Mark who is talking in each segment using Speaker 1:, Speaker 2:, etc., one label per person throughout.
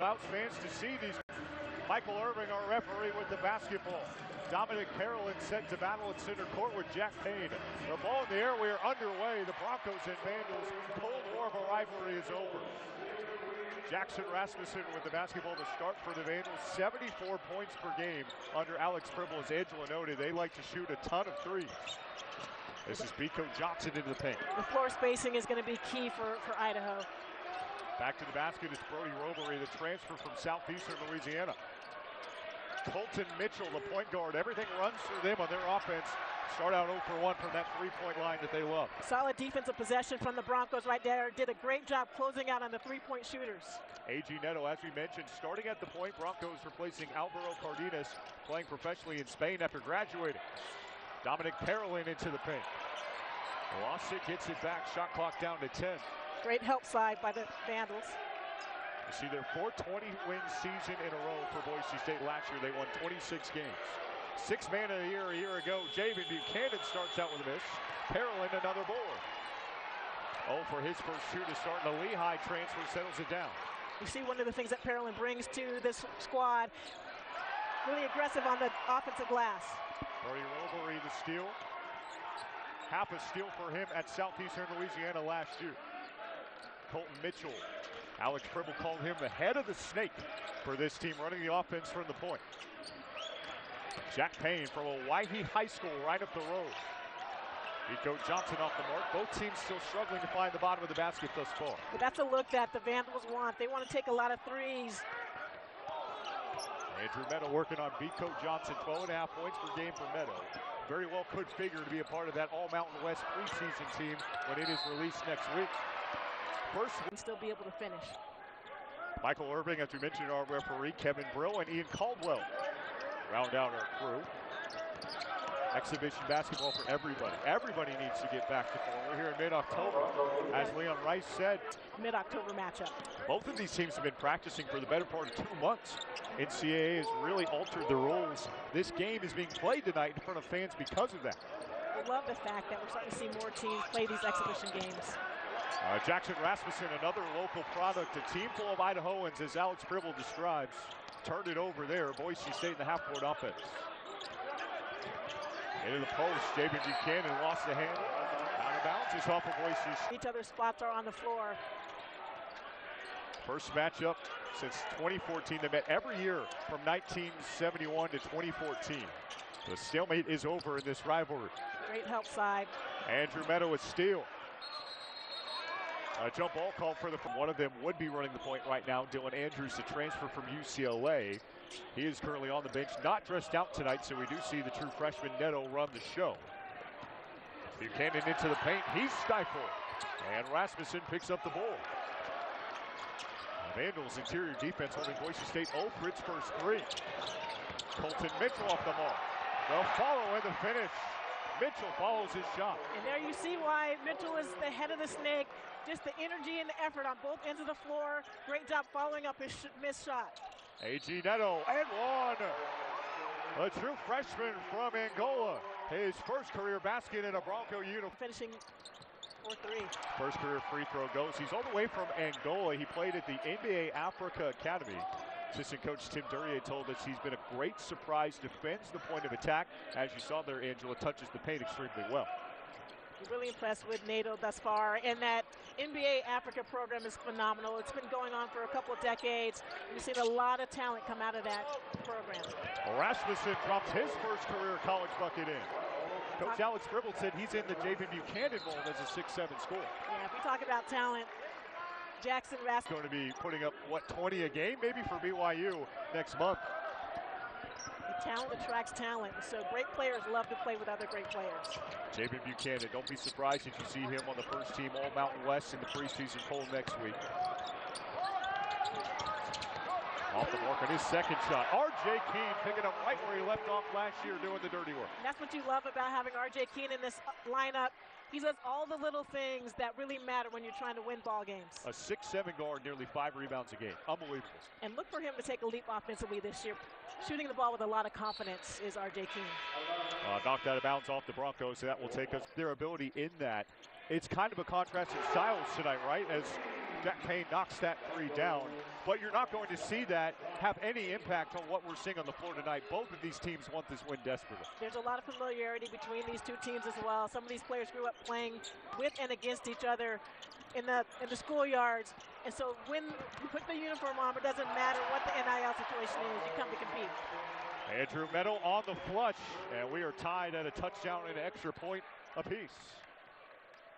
Speaker 1: Allows fans to see these. Michael Irving, our referee, with the basketball. Dominic Carolyn set to battle at center court with Jack Payne. The ball in the air, we are underway. The Broncos and Vandals, Cold War of a rivalry is over. Jackson Rasmussen with the basketball to start for the Vandals. 74 points per game under Alex Pribble. As Angela noted, they like to shoot a ton of threes. This is Biko Johnson into the paint.
Speaker 2: The floor spacing is going to be key for Idaho.
Speaker 1: Back to the basket is Brody Robery, the transfer from southeastern Louisiana. Colton Mitchell, the point guard. Everything runs through them on their offense. Start out 0 for 1 from that three-point line that they love.
Speaker 2: Solid defensive possession from the Broncos right there. Did a great job closing out on the three-point shooters.
Speaker 1: A.G. Neto, as we mentioned, starting at the point. Broncos replacing Alvaro Cardenas, playing professionally in Spain after graduating. Dominic Carolyn into the paint. Lawsick gets it back. Shot clock down to 10.
Speaker 2: Great help side by the Vandals.
Speaker 1: You see their 420-win season in a row for Boise State last year. They won 26 games. Sixth man of the year a year ago. Javen Buchanan starts out with a miss. Carolyn another board. Oh, for his first two to start. The Lehigh transfer settles it down.
Speaker 2: You see one of the things that Carolyn brings to this squad. Really aggressive on the offensive glass.
Speaker 1: Brody Robery the steal. Half a steal for him at Southeastern Louisiana last year. Colton Mitchell. Alex Pribble called him the head of the snake for this team, running the offense from the point. Jack Payne from Owyhee High School right up the road. Biko Johnson off the mark. Both teams still struggling to find the bottom of the basket thus far.
Speaker 2: But that's a look that the Vandals want. They want to take a lot of threes.
Speaker 1: Andrew Meadow working on Biko Johnson. 12.5 points per game for Meadow. Very well could figure to be a part of that All-Mountain West preseason team when it is released next week. First,
Speaker 2: and still be able to finish.
Speaker 1: Michael Irving, as we mentioned, our referee, Kevin Brill, and Ian Caldwell round out our crew. Exhibition basketball for everybody. Everybody needs to get back to form. We're here in mid-October. As Leon Rice said,
Speaker 2: mid-October matchup.
Speaker 1: Both of these teams have been practicing for the better part of 2 months. NCAA has really altered the rules. This game is being played tonight in front of fans because of that.
Speaker 2: I love the fact that we're starting to see more teams play these exhibition games.
Speaker 1: Jackson Rasmussen, another local product, a team full of Idahoans, as Alex Pribble describes. Turned it over there. Boise State in the half-court offense. Into the post, Javen Buchanan lost the handle. Out of bounds, it's off of Boise State.
Speaker 2: Each other's spots are on the floor.
Speaker 1: First matchup since 2014. They met every year from 1971 to 2014. The stalemate is over in this rivalry.
Speaker 2: Great help side.
Speaker 1: Andrew Meadow with steal. A jump ball call for one of them would be running the point right now. Dylan Andrews, the transfer from UCLA. He is currently on the bench, not dressed out tonight, so we do see the true freshman Neto run the show. Buchanan into the paint, he's stifled. And Rasmussen picks up the ball. Vandals interior defense holding Boise State 0 for its first three. Colton Mitchell off the mark. They'll follow in the finish. Mitchell follows his shot.
Speaker 2: And there you see why Mitchell is the head of the snake. Just the energy and the effort on both ends of the floor. Great job following up his missed shot.
Speaker 1: A.G. Neto and one. A true freshman from Angola. His first career basket in a Bronco uniform.
Speaker 2: Finishing 4-3.
Speaker 1: First career free throw goes. He's all the way from Angola. He played at the NBA Africa Academy. Assistant coach Tim Duryea told us he's been a great surprise, defends the point of attack. As you saw there, Angela touches the paint extremely well.
Speaker 2: You're really impressed with Nato thus far, and that NBA Africa program is phenomenal. It's been going on for a couple of decades. We've seen a lot of talent come out of that program.
Speaker 1: Rasmussen drops his first career college bucket in. Coach Alex Pribble said he's in the Javen Buchanan mold as a 6'7" scorer.
Speaker 2: Yeah, if we talk about talent, Jackson Rasmussen
Speaker 1: going to be putting up, what, 20 a game maybe for BYU next month.
Speaker 2: Talent attracts talent, so great players love to play with other great players.
Speaker 1: Javen Buchanan, don't be surprised if you see him on the first team All-Mountain West in the preseason poll next week. Off the mark on his second shot. R.J. Keene picking up right where he left off last year doing the dirty work.
Speaker 2: And that's what you love about having R.J. Keene in this lineup. He does all the little things that really matter when you're trying to win ball games.
Speaker 1: A 6'7" guard, nearly 5 rebounds a game. Unbelievable.
Speaker 2: And look for him to take a leap offensively this year. Shooting the ball with a lot of confidence is R.J. Keene.
Speaker 1: Knocked out of bounds off the Broncos, so that will take us their ability in that. It's kind of a contrast in styles tonight, right? As Jack Payne knocks that three down, but you're not going to see that have any impact on what we're seeing on the floor tonight. Both of these teams want this win desperately.
Speaker 2: There's a lot of familiarity between these two teams as well. Some of these players grew up playing with and against each other in the schoolyards. And so when you put the uniform on, it doesn't matter what the NIL situation is, you come to compete.
Speaker 1: Andrew Meadow on the flush, and we are tied at a touchdown and an extra point apiece.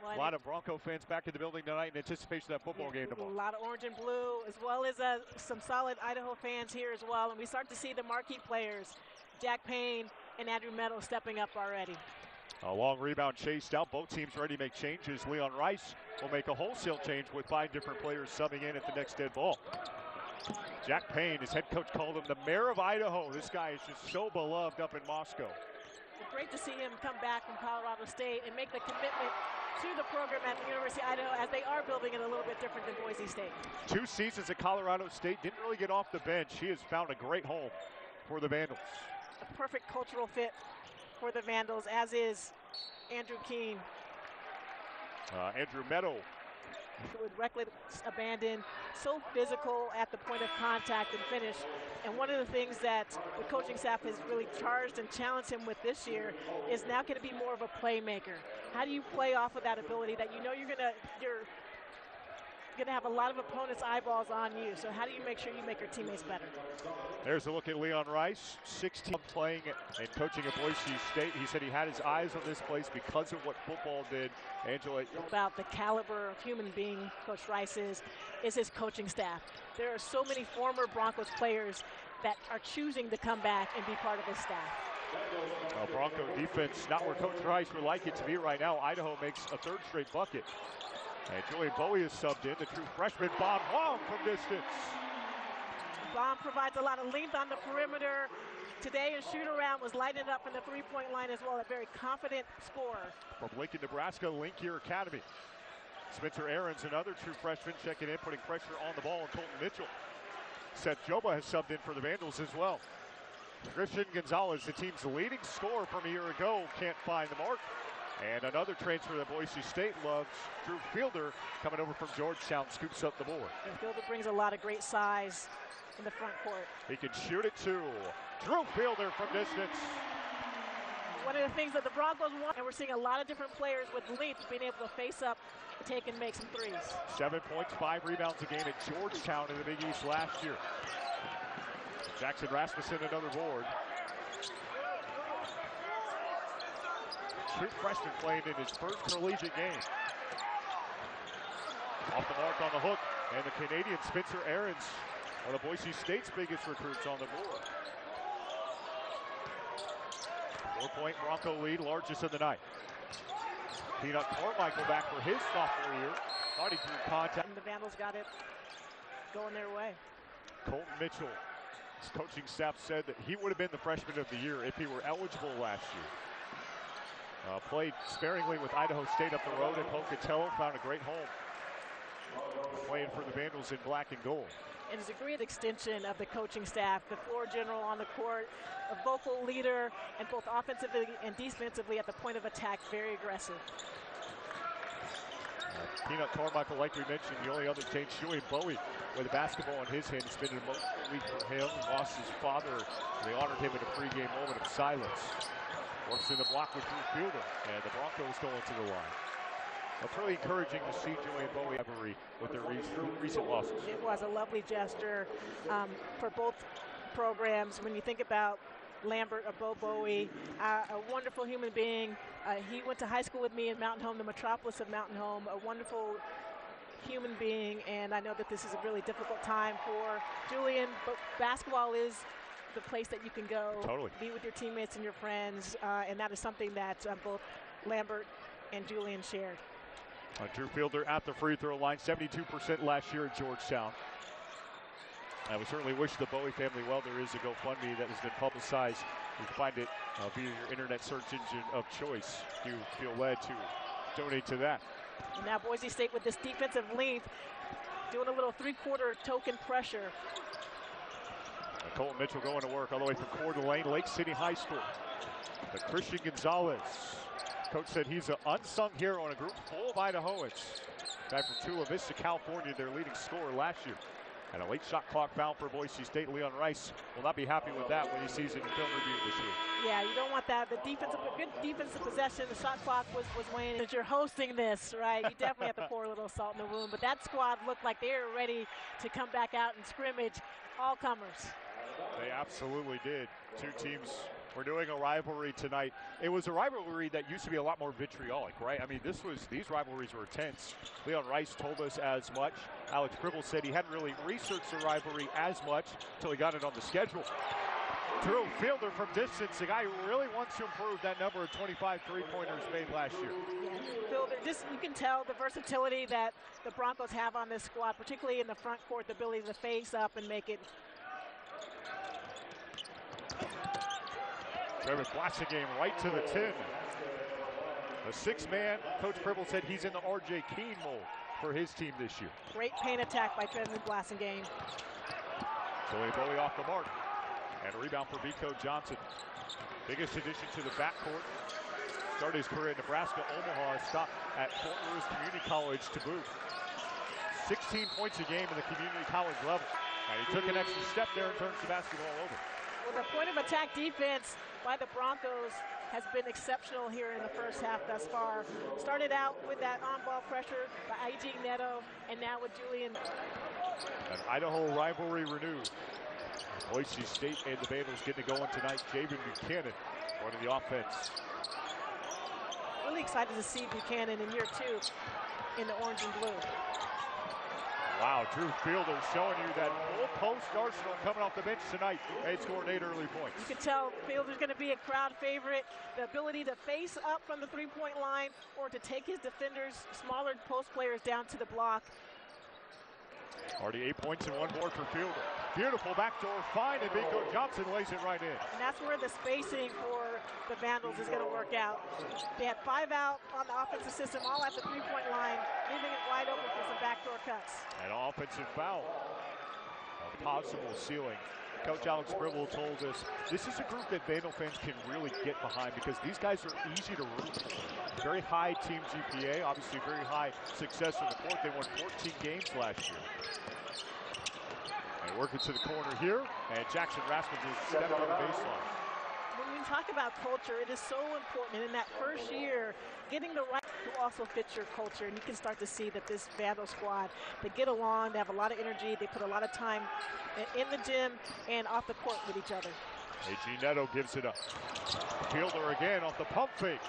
Speaker 2: Well,
Speaker 1: a lot of Bronco fans back in the building tonight in anticipation of that football game tomorrow.
Speaker 2: A lot of orange and blue, as well as some solid Idaho fans here as well. And we start to see the marquee players, Jack Payne and Andrew Meadow, stepping up already.
Speaker 1: A long rebound chased out. Both teams ready to make changes. Leon Rice will make a wholesale change with 5 different players subbing in at the next dead ball. Jack Payne, his head coach called him the mayor of Idaho. This guy is just so beloved up in Moscow.
Speaker 2: Well, great to see him come back from Colorado State and make the commitment to the program at the University of Idaho, as they are building it a little bit different than Boise State.
Speaker 1: 2 seasons at Colorado State, didn't really get off the bench. He has found a great home for the Vandals.
Speaker 2: A perfect cultural fit for the Vandals, as is Andrew Keene.
Speaker 1: Andrew Meadow.
Speaker 2: With reckless abandon, so physical at the point of contact and finish. And one of the things that the coaching staff has really charged and challenged him with this year is now going to be more of a playmaker. How do you play off of that ability that you know you're going to have a lot of opponents' eyeballs on you? So how do you make sure you make your teammates better?
Speaker 1: There's a look at Leon Rice, 16 playing and coaching at Boise State. He said he had his eyes on this place because of what football did. Angela.
Speaker 2: About the caliber of human being Coach Rice is his coaching staff. There are so many former Broncos players that are choosing to come back and be part of his staff.
Speaker 1: Bronco defense, not where Coach Rice would like it to be right now. Idaho makes a 3rd straight bucket. And Julian Bowie is subbed in, the true freshman, Bob Long from distance.
Speaker 2: Baum provides a lot of length on the perimeter. Today in shoot-around was lighting up from the 3-point line as well, a very confident scorer.
Speaker 1: From Lincoln, Nebraska, Linkier Academy. Spencer Aarons, another true freshman, checking in, putting pressure on the ball, and Colton Mitchell. Seth Joba has subbed in for the Vandals as well. Christian Gonzalez, the team's leading scorer from a year ago, can't find the mark. And another transfer that Boise State loves, Drew Fielder, coming over from Georgetown, scoops up the board.
Speaker 2: And Fielder brings a lot of great size in the front court.
Speaker 1: He can shoot it too. Drew Fielder from distance.
Speaker 2: One of the things that the Broncos want, and we're seeing a lot of different players with length being able to face up, take and make some threes.
Speaker 1: 7 points, 5 rebounds a game at Georgetown in the Big East last year. Jackson Rasmussen, another board. True freshman playing in his first collegiate game. Off the mark on the hook, and the Canadian Spencer Aarons, one of Boise State's biggest recruits on the board. 4-point Bronco lead, largest of the night. Peanut Carmichael back for his sophomore year. Thought he drew contact.
Speaker 2: And the Vandals got it going their way.
Speaker 1: Colton Mitchell, his coaching staff said that he would have been the freshman of the year if he were eligible last year. Played sparingly with Idaho State up the road at Pocatello, found a great home. Playing for the Vandals in black and gold.
Speaker 2: And it's a great extension of the coaching staff, the floor general on the court, a vocal leader, and both offensively and defensively at the point of attack, very aggressive.
Speaker 1: Peanut Carmichael, like we mentioned, the only other change, Julian Bowie with a basketball in his hand. It's been an emotional week for him. He lost his father. They honored him in a pregame moment of silence. Works in the block with Drew Fielder, and the Broncos going to the line. It's really encouraging to see Julian Bowie with their recent losses.
Speaker 2: It was a lovely gesture for both programs. When you think about Lambert, Bo Bowie, a wonderful human being. He went to high school with me in Mountain Home, the metropolis of Mountain Home, a wonderful human being, and I know that this is a really difficult time for Julian, but basketball is the place that you can go, be with your teammates and your friends, and that is something that both Lambert and Julian shared.
Speaker 1: Drew Fielder at the free throw line, 72% last year at Georgetown. And we certainly wish the Bowie family well. There is a GoFundMe that has been publicized. You can find it via your internet search engine of choice. You feel led to donate to that.
Speaker 2: And now Boise State with this defensive length, doing a little three-quarter token pressure.
Speaker 1: Colton Mitchell going to work all the way from Coeur d'Alene, Lake City High School. The Christian Gonzalez. Coach said he's an unsung hero on a group full of Idahoans. Guy from Chula Vista, California, their leading scorer last year. And a late shot clock foul for Boise State. Leon Rice will not be happy with that when he sees it in film review this week.
Speaker 2: Yeah, you don't want that. The good defensive possession, the shot clock was waning. As you're hosting this, right, you definitely have to pour a little salt in the wound. But that squad looked like they were ready to come back out and scrimmage, all comers.
Speaker 1: They absolutely did. Two teams were doing a rivalry tonight. It was a rivalry that used to be a lot more vitriolic, right? I mean, these rivalries were intense. Leon Rice told us as much. Alex Gribble said he hadn't really researched the rivalry as much until he got it on the schedule. Drew Fielder from distance, the guy who really wants to improve that number of 25 three-pointers made last year.
Speaker 2: Yeah, Fielder, you can tell the versatility that the Broncos have on this squad, particularly in the front court, the ability to face up and make it.
Speaker 1: Travis blasting game right to the 10. A six-man, Coach Gribble said he's in the R.J. Keene mold for his team this year.
Speaker 2: Great paint attack by Travis Blasingame.
Speaker 1: Julian Bowie off the mark. And a rebound for Vico Johnson. Biggest addition to the backcourt. Started his career at Nebraska, Omaha, stopped at Fort Lewis Community College to boot. 16 points a game in the community college level. And he took an extra step there and turns the basketball over.
Speaker 2: Well, the point of attack defense by the Broncos has been exceptional here in the first half thus far. Started out with that on-ball pressure by I.G. Neto, and now with Julian.
Speaker 1: An Idaho rivalry renewed. Boise State and the Vandals getting it going tonight. Javen Buchanan running the offense.
Speaker 2: Really excited to see Buchanan in year 2 in the orange and blue.
Speaker 1: Wow, Drew Fielder showing you that full post arsenal coming off the bench tonight. They scored 8 early points.
Speaker 2: You can tell Fielder's going to be a crowd favorite. The ability to face up from the three-point line or to take his defenders, smaller post players down to the block.
Speaker 1: Already 8 points and 1 board for Fielder. Beautiful backdoor find, and Vico Johnson lays it right in.
Speaker 2: And that's where the spacing for the Vandals is going to work out. They had 5 out on the offensive system, all at the three-point line, leaving it wide open for some backdoor cuts.
Speaker 1: An offensive foul. A possible ceiling. Coach Alex Gribble told us this is a group that Vandal fans can really get behind because these guys are easy to root for. Very high team GPA, obviously very high success on the court. They won 14 games last year. And working to the corner here, and Jackson Rasmussen is stepping on the baseline.
Speaker 2: When we talk about culture, it is so important. And in that first year, getting the right who also fits your culture. And you can start to see that this Vandal squad, they get along, they have a lot of energy, they put a lot of time in the gym and off the court with each other.
Speaker 1: A.G. Neto gives it up. Fielder again off the pump fake.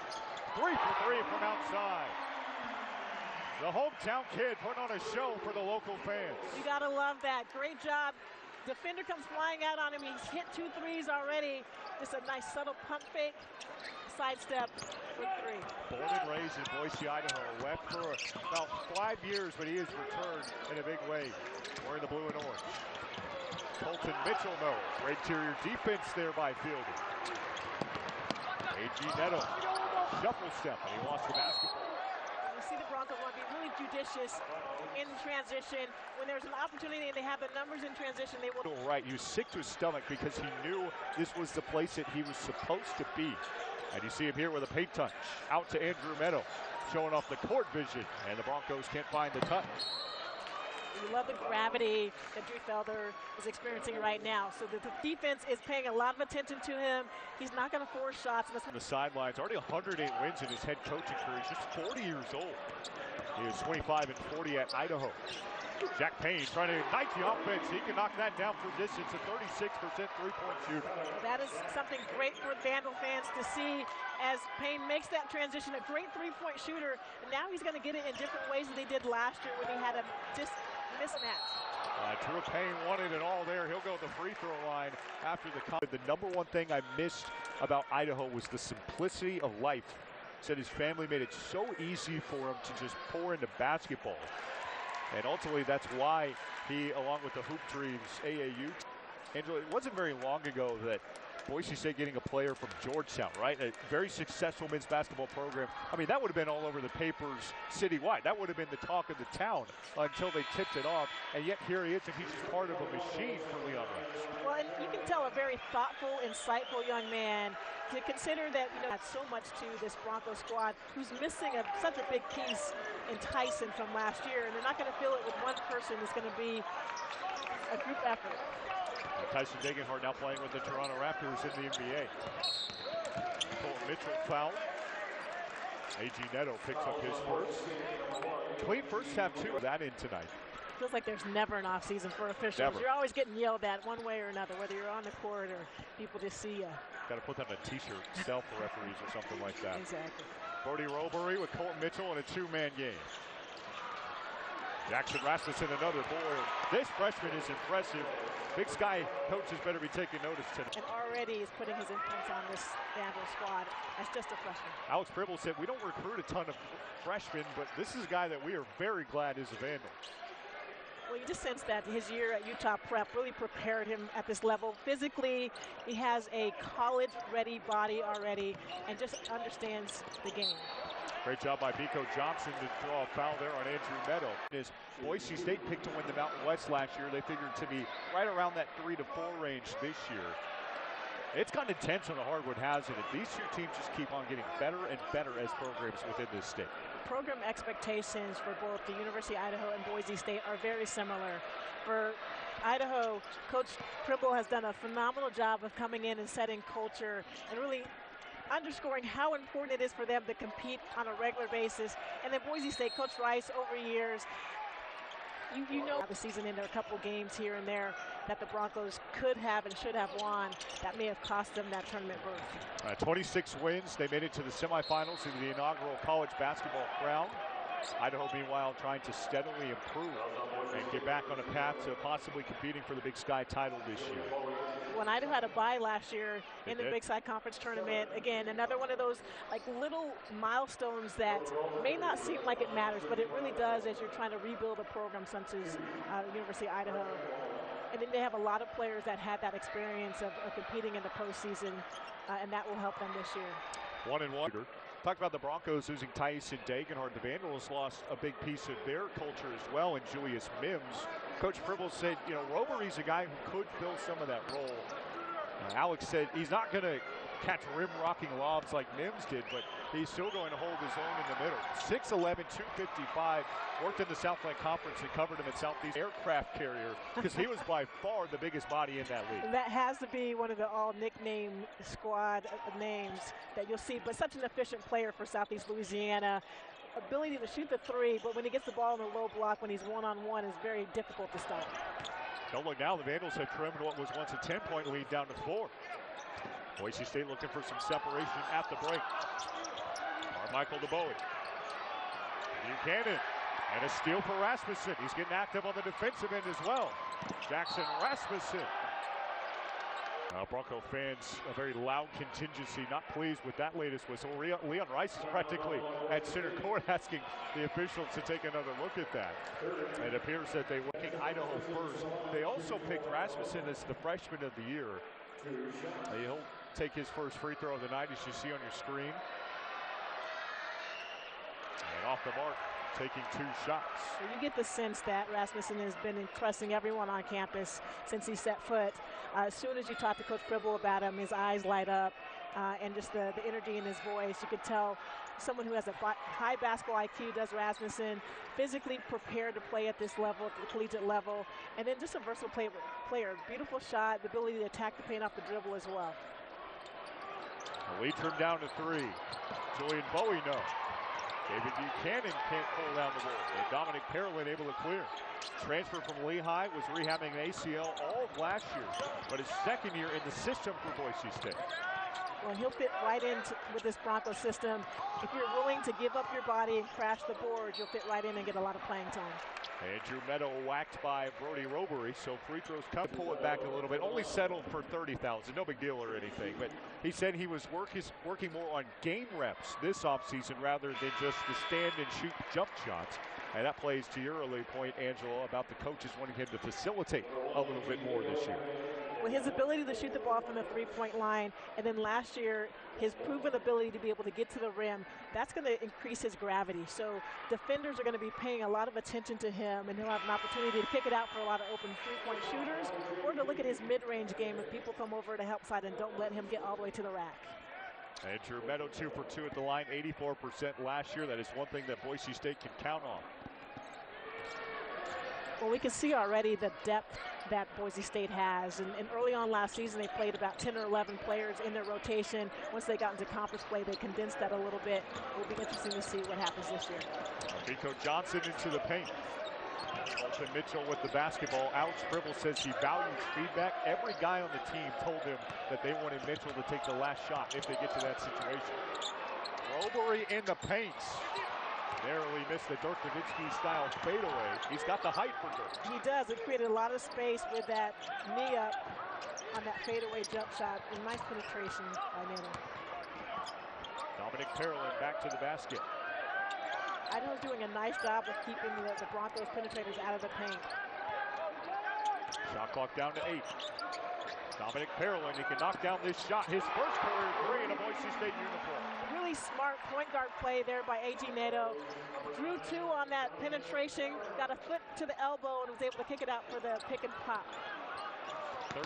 Speaker 1: 3 for 3 from outside. The hometown kid putting on a show for the local fans.
Speaker 2: You gotta love that. Great job. Defender comes flying out on him. He's hit 2 threes already. Just a nice subtle pump fake. Sidestep for 3.
Speaker 1: Born and raised in Boise, Idaho. Left for about 5 years, but he has returned in a big way. Wearing the blue and orange. Colton Mitchell, no. Great interior defense there by Fielder. A.G. Neto. Shuffle step, and he lost the basketball.
Speaker 2: You see the Broncos want to be really judicious in transition. When there's an opportunity and they have the numbers in transition, they will.
Speaker 1: Right, he was sick to his stomach because he knew this was the place that he was supposed to be. And you see him here with a paint touch. Out to Andrew Meadow, showing off the court vision, and the Broncos can't find the touch.
Speaker 2: You love the gravity that Drew Fielder is experiencing right now. So the defense is paying a lot of attention to him. He's not going to force shots.
Speaker 1: On the sidelines, already 108 wins in his head coaching career. He's just 40 years old. He is 25 and 40 at Idaho. Jack Payne trying to ignite the offense. He can knock that down from distance. A 36% three-point shooter.
Speaker 2: That is something great for Vandal fans to see as Payne makes that transition. A great three-point shooter. And now he's going to get it in different ways than they did last year when he had a mismatch.
Speaker 1: Drew Payne wanted it all there. He'll go to the free throw line after the number one thing I missed about Idaho was the simplicity of life. Said his family made it so easy for him to just pour into basketball. And ultimately, that's why he, along with the Hoop Dreams AAU, Angela, it wasn't very long ago that Boise State getting a player from Georgetown, right? A very successful men's basketball program. I mean, that would have been all over the papers citywide. That would have been the talk of the town until they tipped it off. And yet here he is, and he's just part of a machine for Leon Rice.
Speaker 2: Well, and you can tell a very thoughtful, insightful young man. To consider that, that's so much to this Bronco squad, who's missing such a big piece in Tyson from last year, and they're not going to fill it with one person. It's going to be a group effort.
Speaker 1: Tyson Degenhardt now playing with the Toronto Raptors in the NBA. Colton Mitchell fouled. A.G. Neto picks up his first. Clean first half, too. That in tonight.
Speaker 2: Feels like there's never an off season for officials.
Speaker 1: Never.
Speaker 2: You're always getting yelled at one way or another, whether you're on the court or people just see you.
Speaker 1: Got to put that on a t-shirt, sell for referees or something like that.
Speaker 2: Exactly.
Speaker 1: Brody Robery with Colton Mitchell in a two-man game. Jackson Rasmussen, another boy. This freshman is impressive. Big Sky coaches better be taking notice tonight.
Speaker 2: And already is putting his influence on this Vandal squad as just a freshman.
Speaker 1: Alex Pribble said, we don't recruit a ton of freshmen, but this is a guy that we are very glad is a Vandal.
Speaker 2: Well, you just sense that his year at Utah Prep really prepared him at this level. Physically, he has a college-ready body already and just understands the game.
Speaker 1: Great job by Biko Johnson to draw a foul there on Andrew Meadow. As Boise State picked to win the Mountain West last year, they figured to be right around that 3 to 4 range this year. It's gotten intense on the hardwood, hasn't it? These two teams just keep on getting better and better as programs within this state.
Speaker 2: Program expectations for both the University of Idaho and Boise State are very similar. For Idaho, Coach Pribble has done a phenomenal job of coming in and setting culture and really underscoring how important it is for them to compete on a regular basis. And then Boise State, Coach Rice, over years, you know the season in there, a couple games here and there that the Broncos could have and should have won that may have cost them that tournament berth.
Speaker 1: 26 wins. They made it to the semifinals in the inaugural college basketball round. Idaho, meanwhile, trying to steadily improve and get back on a path to possibly competing for the Big Sky title this year.
Speaker 2: When Idaho had a bye last year in the Big Sky Conference tournament, again, another one of those like little milestones that may not seem like it matters, but it really does as you're trying to rebuild a program such as University of Idaho. And then they have a lot of players that had that experience of competing in the postseason, and that will help them this year.
Speaker 1: 1-1. Talked about the Broncos losing Tyson Degenhardt. The Vandals lost a big piece of their culture as well in Julius Mims. Coach Pribble said, Robery's a guy who could fill some of that role. Alex said he's not going to catch rim-rocking lobs like Mims did, but he's still going to hold his own in the middle. 6'11", 255, worked in the Southland Conference and covered him at Southeast Aircraft Carrier because he was by far the biggest body in that league.
Speaker 2: And that has to be one of the all-nickname squad names that you'll see, but such an efficient player for Southeast Louisiana. Ability to shoot the three, but when he gets the ball in the low block, when he's one-on-one, is very difficult to stop.
Speaker 1: Don't look now, the Vandals have trimmed what was once a 10-point lead down to 4. Boise State looking for some separation at the break. Carmichael to Bowie. Buchanan, and a steal for Rasmussen. He's getting active on the defensive end as well. Jackson Rasmussen. Bronco fans, a very loud contingency, not pleased with that latest whistle. Leon Rice is practically at center court asking the officials to take another look at that. It appears that they were picking Idaho first. They also picked Rasmussen as the freshman of the year. He'll take his first free throw of the night, as you see on your screen. And off the mark, taking 2 shots.
Speaker 2: You get the sense that Rasmussen has been impressing everyone on campus since he set foot. As soon as you talk to Coach Pribble about him, his eyes light up, and just the energy in his voice. You could tell someone who has a high basketball IQ does Rasmussen, physically prepared to play at this level, at the collegiate level, and then just a versatile player. Beautiful shot, the ability to attack the paint off the dribble as well.
Speaker 1: The lead trimmed down to 3. Julian Bowie, no. David Buchanan can't pull down the ball. And Dominic Parolin able to clear. Transfer from Lehigh, was rehabbing an ACL all of last year, but his second year in the system for Boise State.
Speaker 2: Well, he'll fit right in with this Bronco system. If you're willing to give up your body and crash the board, you'll fit right in and get a lot of playing time.
Speaker 1: Andrew Meadow whacked by Brody Robery, so free throws come. Pull it back a little bit. Only settled for 30,000. No big deal or anything, but he said he was working more on game reps this offseason rather than just the stand and shoot jump shots. And that plays to your early point, Angelo, about the coaches wanting him to facilitate a little bit more this year.
Speaker 2: Well, his ability to shoot the ball from the three-point line, and then last year, his proven ability to be able to get to the rim, that's going to increase his gravity. So defenders are going to be paying a lot of attention to him, and he'll have an opportunity to kick it out for a lot of open three-point shooters, or to look at his mid-range game if people come over to help side and don't let him get all the way to the rack.
Speaker 1: And Drew Meadow 2 for 2 at the line, 84% last year. That is one thing that Boise State can count on.
Speaker 2: Well, we can see already the depth that Boise State has. And early on last season, they played about 10 or 11 players in their rotation. Once they got into conference play, they condensed that a little bit. It will be interesting to see what happens this year.
Speaker 1: Nico Johnson into the paint. Colton Mitchell with the basketball. Alex Pribble says he values feedback. Every guy on the team told him that they wanted Mitchell to take the last shot if they get to that situation. Robery in the paint. Narrowly missed the Dirk Nowitzki-style fadeaway. He's got the height for Dirk.
Speaker 2: He does. It created a lot of space with that knee up on that fadeaway jump shot. And nice penetration by Nano.
Speaker 1: Dominic Carolyn back to the basket.
Speaker 2: Idaho's doing a nice job of keeping the Broncos penetrators out of the paint.
Speaker 1: Shot clock down to 8. Dominic Carolyn, he can knock down this shot. His first career 3 in a Boise State uniform.
Speaker 2: Really smart point guard play there by A.G. Nato. Drew 2 on that penetration, got a foot to the elbow, and was able to kick it out for the pick and pop.
Speaker 1: 32%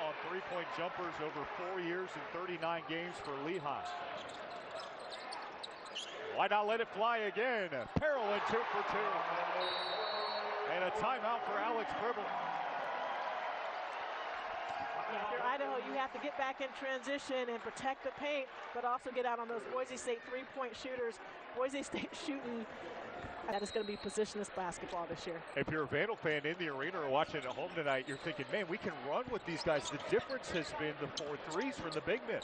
Speaker 1: on three-point jumpers over 4 years and 39 games for Lehigh. Why not let it fly again? Carolyn 2 for 2. And a timeout for Alex Pribble.
Speaker 2: Yeah, if you're Idaho, you have to get back in transition and protect the paint, but also get out on those Boise State three-point shooters. Boise State shooting. That is going to be positionless basketball this year.
Speaker 1: If you're a Vandal fan in the arena or watching at home tonight, you're thinking, man, we can run with these guys. The difference has been the 4 threes from the big men.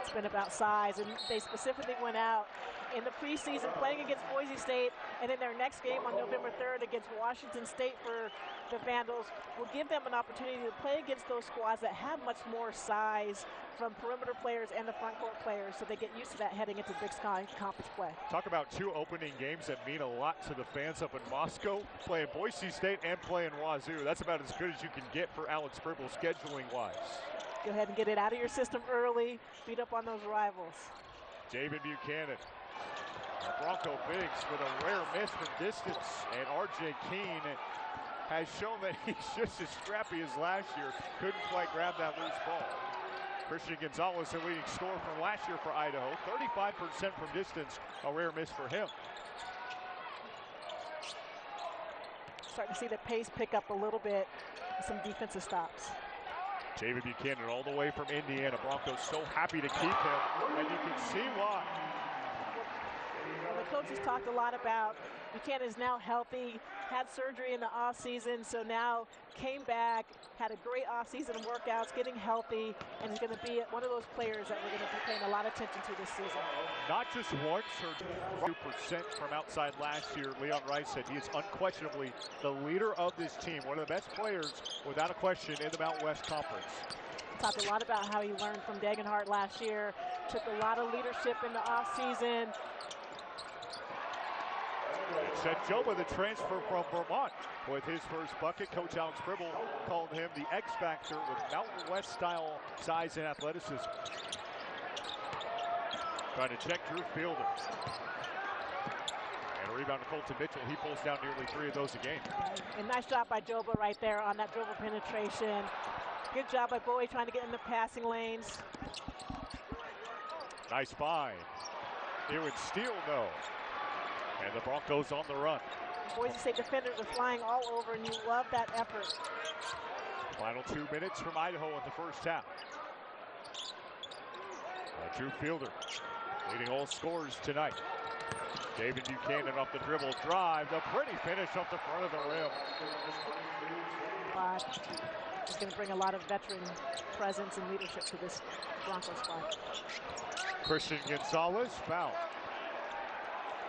Speaker 2: It's been about size, and they specifically went out in the preseason playing against Boise State, and then their next game on November 3rd against Washington State for the Vandals will give them an opportunity to play against those squads that have much more size from perimeter players and the front court players, so they get used to that heading into Big Sky Conference play.
Speaker 1: Talk about 2 opening games that mean a lot to the fans up in Moscow, playing Boise State and playing Wazoo. That's about as good as you can get for Alex Pribble scheduling-wise.
Speaker 2: Go ahead and get it out of your system early, beat up on those rivals.
Speaker 1: David Buchanan. The Bronco Bigs with a rare miss from distance, and R.J. Keene has shown that he's just as scrappy as last year. Couldn't quite grab that loose ball. Christian Gonzalez, the leading scorer from last year for Idaho. 35% from distance, a rare miss for him.
Speaker 2: Starting to see the pace pick up a little bit with some defensive stops.
Speaker 1: David Buchanan all the way from Indiana. Broncos so happy to keep him, and you can see why.
Speaker 2: Well, the coaches talked a lot about Buchanan is now healthy, had surgery in the offseason, so now came back, had a great offseason workouts, getting healthy, and is going to be one of those players that we're going to be paying a lot of attention to this season.
Speaker 1: Not just once, or 2% from outside last year. Leon Rice said he is unquestionably the leader of this team, one of the best players, without a question, in the Mountain West Conference.
Speaker 2: Talked a lot about how he learned from Degenhardt last year, took a lot of leadership in the offseason.
Speaker 1: Joba, the transfer from Vermont, with his first bucket. Coach Alex Pribble called him the X Factor with Mountain West style size and athleticism. Trying to check Drew Fielder. And a rebound to Colton Mitchell. He pulls down nearly 3 of those a game.
Speaker 2: And nice job by Joba right there on that dribble penetration. Good job by Bowie trying to get in the passing lanes.
Speaker 1: Nice find. It would steal, though. And the Broncos on the run.
Speaker 2: Boise State defenders are flying all over, and you love that effort.
Speaker 1: Final 2 minutes from Idaho in the first half. Drew Fielder leading all scorers tonight. David Buchanan off the dribble drive. The pretty finish off the front of the rim.
Speaker 2: He's going to bring a lot of veteran presence and leadership to this Broncos squad.
Speaker 1: Christian Gonzalez foul.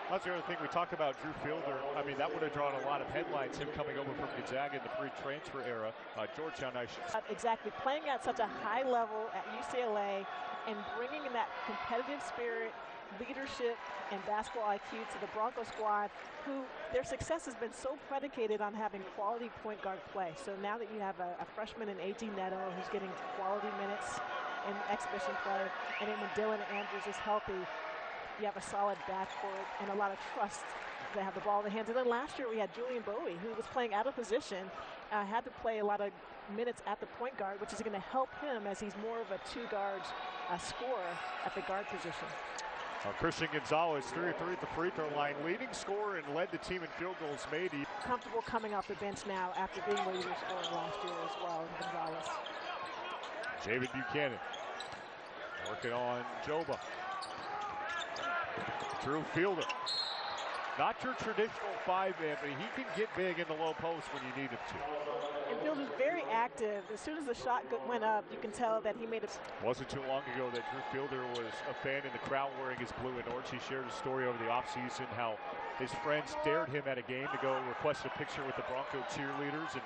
Speaker 1: That's the other thing we talk about Drew Fielder. I mean, that would have drawn a lot of headlines, him coming over from Gonzaga in the free transfer era. Georgetown, I should say.
Speaker 2: Exactly. Playing at such a high level at UCLA and bringing in that competitive spirit leadership and basketball IQ to the Bronco squad, who their success has been so predicated on having quality point guard play. So now that you have a freshman in A.G. Neto who's getting quality minutes in exhibition play, and then when Dylan Andrews is healthy, you have a solid backcourt and a lot of trust to have the ball in the hands. And then last year we had Julian Bowie, who was playing out of position, had to play a lot of minutes at the point guard, which is going to help him as he's more of a two-guard scorer at the guard position.
Speaker 1: Christian Gonzalez, 3 of 3 at the free throw line, leading scorer and led the team in field goals made.
Speaker 2: Comfortable coming off the bench now after being leader scorer last year as well, Gonzalez.
Speaker 1: David Buchanan working on Joba. Drew Fielder. Not your traditional 5-man, but he can get big in the low post when you need him to.
Speaker 2: And Fielder's very active. As soon as the shot went up, you can tell that he made it.
Speaker 1: Wasn't too long ago that Drew Fielder was a fan in the crowd wearing his blue and orange. He shared a story over the offseason how his friends dared him at a game to go request a picture with the Bronco cheerleaders, and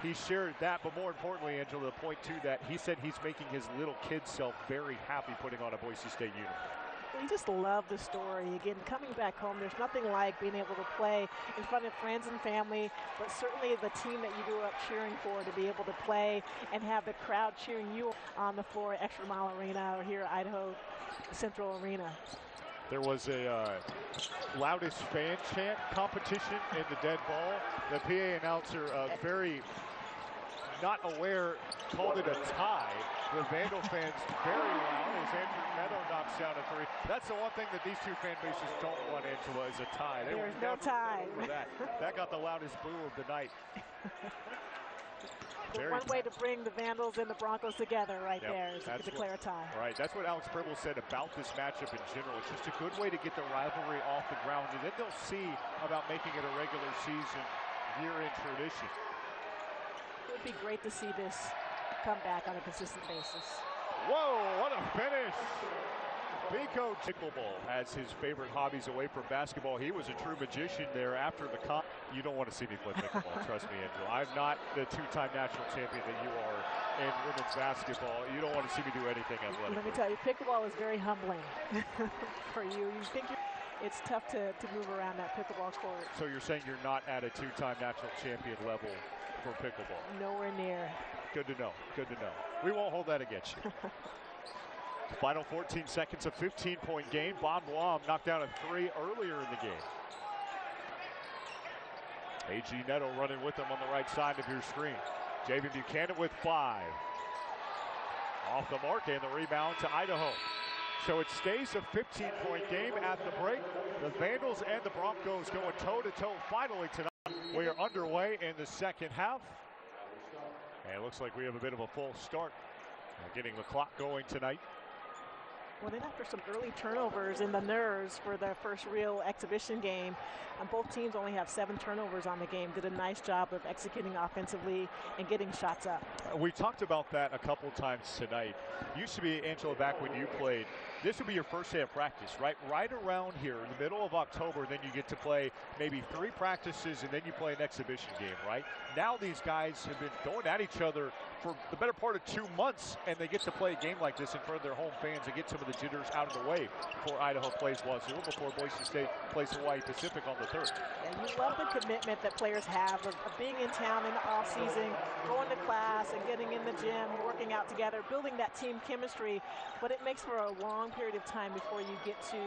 Speaker 1: he shared that. But more importantly, Angela, the point too, that he said he's making his little kid self very happy putting on a Boise State uniform.
Speaker 2: We just love the story. Again, coming back home, there's nothing like being able to play in front of friends and family, but certainly the team that you grew up cheering for, to be able to play and have the crowd cheering you on the floor at Extra Mile Arena or here at Idaho Central Arena.
Speaker 1: There was a loudest fan chant competition in the dead ball. The PA announcer, very not aware, called it a tie. The Vandal fans very loud as Andrew Neto knocks down a 3. That's the one thing that these two fan bases don't want, Angela, is a tie.
Speaker 2: There's no tie.
Speaker 1: That got the loudest boo of the night.
Speaker 2: One way to bring the Vandals and the Broncos together there is to declare a tie.
Speaker 1: Right, that's what Alex Pribble said about this matchup in general. It's just a good way to get the rivalry off the ground, and then they'll see about making it a regular season year-end tradition.
Speaker 2: It would be great to see this come back on a consistent basis.
Speaker 1: Whoa, what a finish! Biko Pickleball has his favorite hobbies away from basketball. He was a true magician there after the You don't want to see me play pickleball, trust me, Angela. I'm not the two-time national champion that you are in women's basketball. You don't want to see me do anything athletic.
Speaker 2: Let me tell you, pickleball is very humbling for you. You think it's tough to move around that pickleball court.
Speaker 1: So you're saying you're not at a two-time national champion level for pickleball?
Speaker 2: Nowhere near.
Speaker 1: Good to know. Good to know. We won't hold that against you. Final 14 seconds, a 15-point game. Bon Blom knocked down a 3 earlier in the game. A.G. Neto running with them on the right side of your screen. Javen Buchanan with 5. Off the mark, and the rebound to Idaho. So it stays a 15-point game at the break. The Vandals and the Broncos going toe-to-toe finally tonight. We are underway in the second half. And it looks like we have a bit of a full start. Getting the clock going tonight.
Speaker 2: Well, then after some early turnovers in the nerves for their first real exhibition game, both teams only have 7 turnovers on the game. Did a nice job of executing offensively and getting shots up.
Speaker 1: We talked about that a couple times tonight. Used to be, Angela, back when you played, this would be your first day of practice, right? Right around here in the middle of October, then you get to play maybe 3 practices and then you play an exhibition game, right? Now these guys have been going at each other for the better part of 2 months, and they get to play a game like this in front of their home fans and get some of the jitters out of the way before Idaho plays Wazoo, before Boise State plays Hawaii Pacific on the 3rd.
Speaker 2: And you love the commitment that players have of being in town in the offseason, going to class and getting in the gym, working out together, building that team chemistry, but it makes for a long period of time before you get to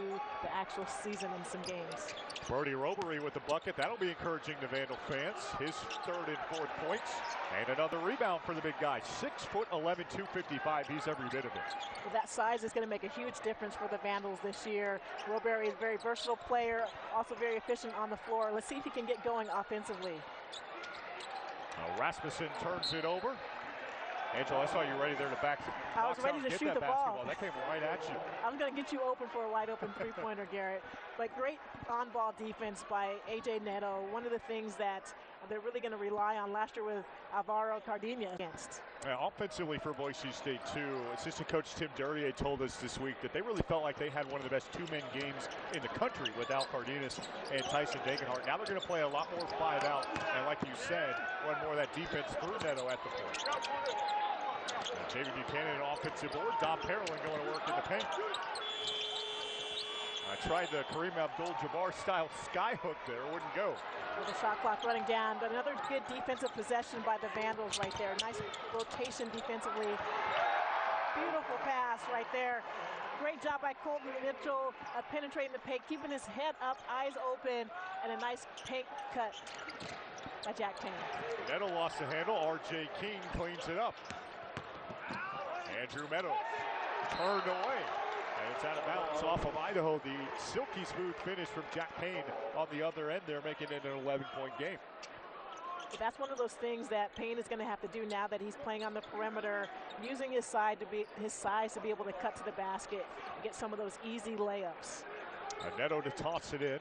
Speaker 2: the actual season in some games.
Speaker 1: Brody Robery with the bucket. That'll be encouraging to Vandal fans. His 3rd and 4th points. And another rebound for the big guy. 6'11", 255. He's every bit of it.
Speaker 2: Well, that size is going to make a huge difference for the Vandals this year. Robery is a very versatile player, also very efficient on the floor. Let's see if he can get going offensively.
Speaker 1: Rasmussen turns it over. Angela, I saw you ready there to back.
Speaker 2: I was ready to shoot the ball.
Speaker 1: That came right at you.
Speaker 2: I was going to get you open for a wide open three-pointer, Garrett. But great on-ball defense by A.J. Neto. One of the things that they're really going to rely on last year with Alvaro Cardina against.
Speaker 1: Offensively for Boise State, too, assistant coach Tim Durrier told us this week that they really felt like they had one of the best 2-man games in the country with Al Cardenas and Tyson Degenhart. Now they're going to play a lot more 5 out, and like you said, run more of that defense through Neto at the point. Javen Buchanan, an offensive board. Dom Perlin going to work in the paint. I tried the Kareem Abdul-Jabbar style sky hook there, wouldn't go.
Speaker 2: With the shot clock running down, but another good defensive possession by the Vandals right there. Nice rotation defensively. Beautiful pass right there. Great job by Colton Mitchell penetrating the paint, keeping his head up, eyes open, and a nice paint cut by Jack Payne.
Speaker 1: Neto lost the handle. R.J. King cleans it up. Andrew Meadows turned away. And it's out of bounds off of Idaho. The silky smooth finish from Jack Payne on the other end there, making it an 11-point game.
Speaker 2: But that's one of those things that Payne is going to have to do now that he's playing on the perimeter, using his size to be able to cut to the basket and get some of those easy layups.
Speaker 1: Neto to toss it in.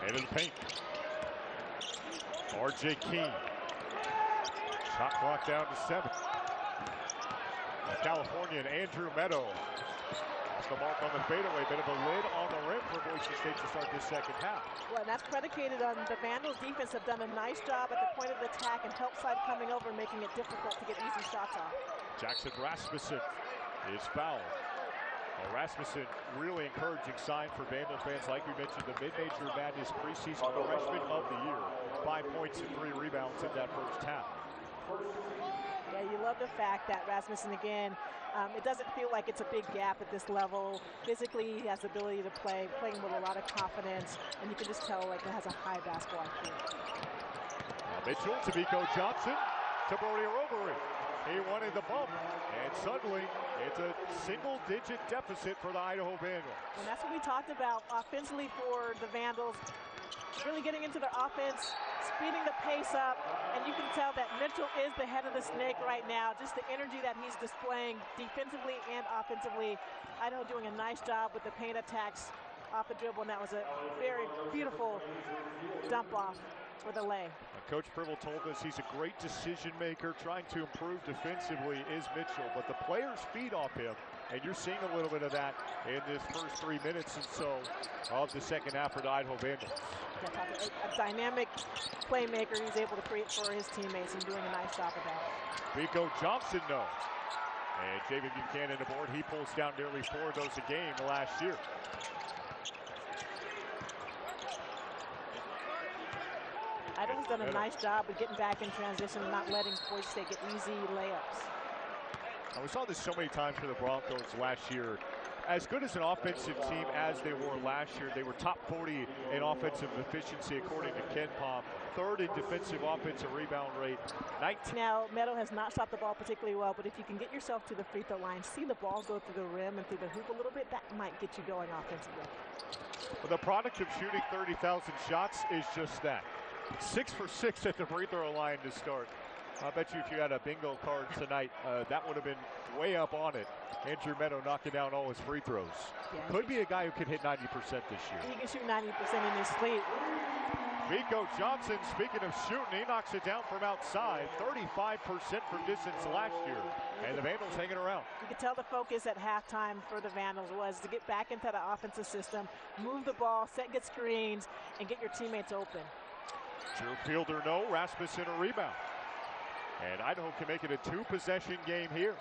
Speaker 1: Into the paint. R.J. King. Shot clock down to 7. Californian Andrew Meadows. Off the mark on the fadeaway. Bit of a lid on the rim for Boise State to start this second half.
Speaker 2: Well, and that's predicated on the Vandals defense have done a nice job at the point of the attack and help side coming over, making it difficult to get easy shots off. Jackson
Speaker 1: Rasmussen is fouled. Well, Rasmussen, really encouraging sign for Vandal fans. Like we mentioned, the Mid-Major Madness Preseason Freshman of the Year. 5 points and 3 rebounds in that first half.
Speaker 2: Yeah, you love the fact that Rasmussen, again, it doesn't feel like it's a big gap at this level. Physically, he has the ability to play, playing with a lot of confidence, and you can just tell like he has a high basketball IQ.
Speaker 1: Mitchell to Vico Johnson to Brody Robery. He wanted the bump, and suddenly it's a single-digit deficit for the Idaho Vandals.
Speaker 2: And that's what we talked about offensively for the Vandals, really getting into their offense, speeding the pace up, and you can tell that Mitchell is the head of the snake right now. Just the energy that he's displaying defensively and offensively. Idaho doing a nice job with the paint attacks off the dribble, and that was a very beautiful dump off for the lay.
Speaker 1: Coach Pribble told us he's a great decision maker, trying to improve defensively is Mitchell, but the players feed off him, and you're seeing a little bit of that in this first 3 minutes and so of the second half for the Idaho Vandals.
Speaker 2: A dynamic playmaker he's able to create for his teammates and doing a nice job of that.
Speaker 1: Vico Johnson, no. And David Buchanan aboard. He pulls down nearly 4 of those a game last year.
Speaker 2: Idaho's done a nice job of getting back in transition and not letting Boise State get easy layups.
Speaker 1: And we saw this so many times for the Broncos last year. As good as an offensive team as they were last year, they were top 40 in offensive efficiency according to Ken Pom. 3rd in defensive offensive rebound rate. 19.
Speaker 2: Now, Meadow has not shot the ball particularly well, but if you can get yourself to the free throw line, see the ball go through the rim and through the hoop a little bit, that might get you going offensively.
Speaker 1: Well, the product of shooting 30,000 shots is just that. 6 for 6 at the free throw line to start. I bet you if you had a bingo card tonight, that would have been way up on it. Andrew Meadow knocking down all his free throws. Yeah, could be a guy who could hit 90% this year.
Speaker 2: He can shoot 90% in his sleep.
Speaker 1: Vico Johnson, speaking of shooting, he knocks it down from outside. 35% from distance last year. And the Vandals hanging around.
Speaker 2: You could tell the focus at halftime for the Vandals was to get back into the offensive system, move the ball, set good screens, and get your teammates open.
Speaker 1: True fielder, no. Rasmussen a rebound. And Idaho can make it a 2-possession game here.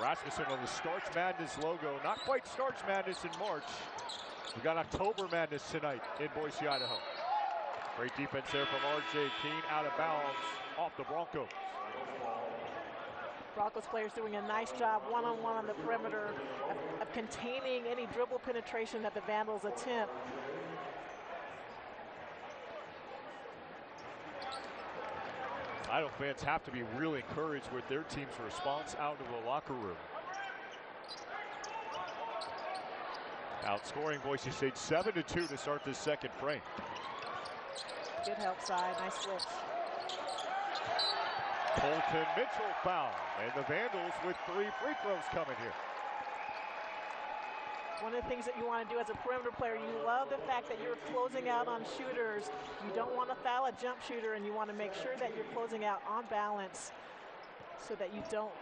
Speaker 1: Rasmussen on the Starch Madness logo. Not quite Starch Madness in March. We got October Madness tonight in Boise, Idaho. Great defense there from R.J. King, out of bounds off the Broncos.
Speaker 2: Broncos players doing a nice job one-on-one on the perimeter of containing any dribble penetration that the Vandals attempt.
Speaker 1: Idaho fans have to be really encouraged with their team's response out of the locker room. Outscoring Boise State 7-2 to start this second frame.
Speaker 2: Good help side, nice switch.
Speaker 1: Colton Mitchell foul, and the Vandals with 3 free throws coming here.
Speaker 2: One of the things that you want to do as a perimeter player, you love the fact that you're closing out on shooters. You don't want to foul a jump shooter, and you want to make sure that you're closing out on balance so that you don't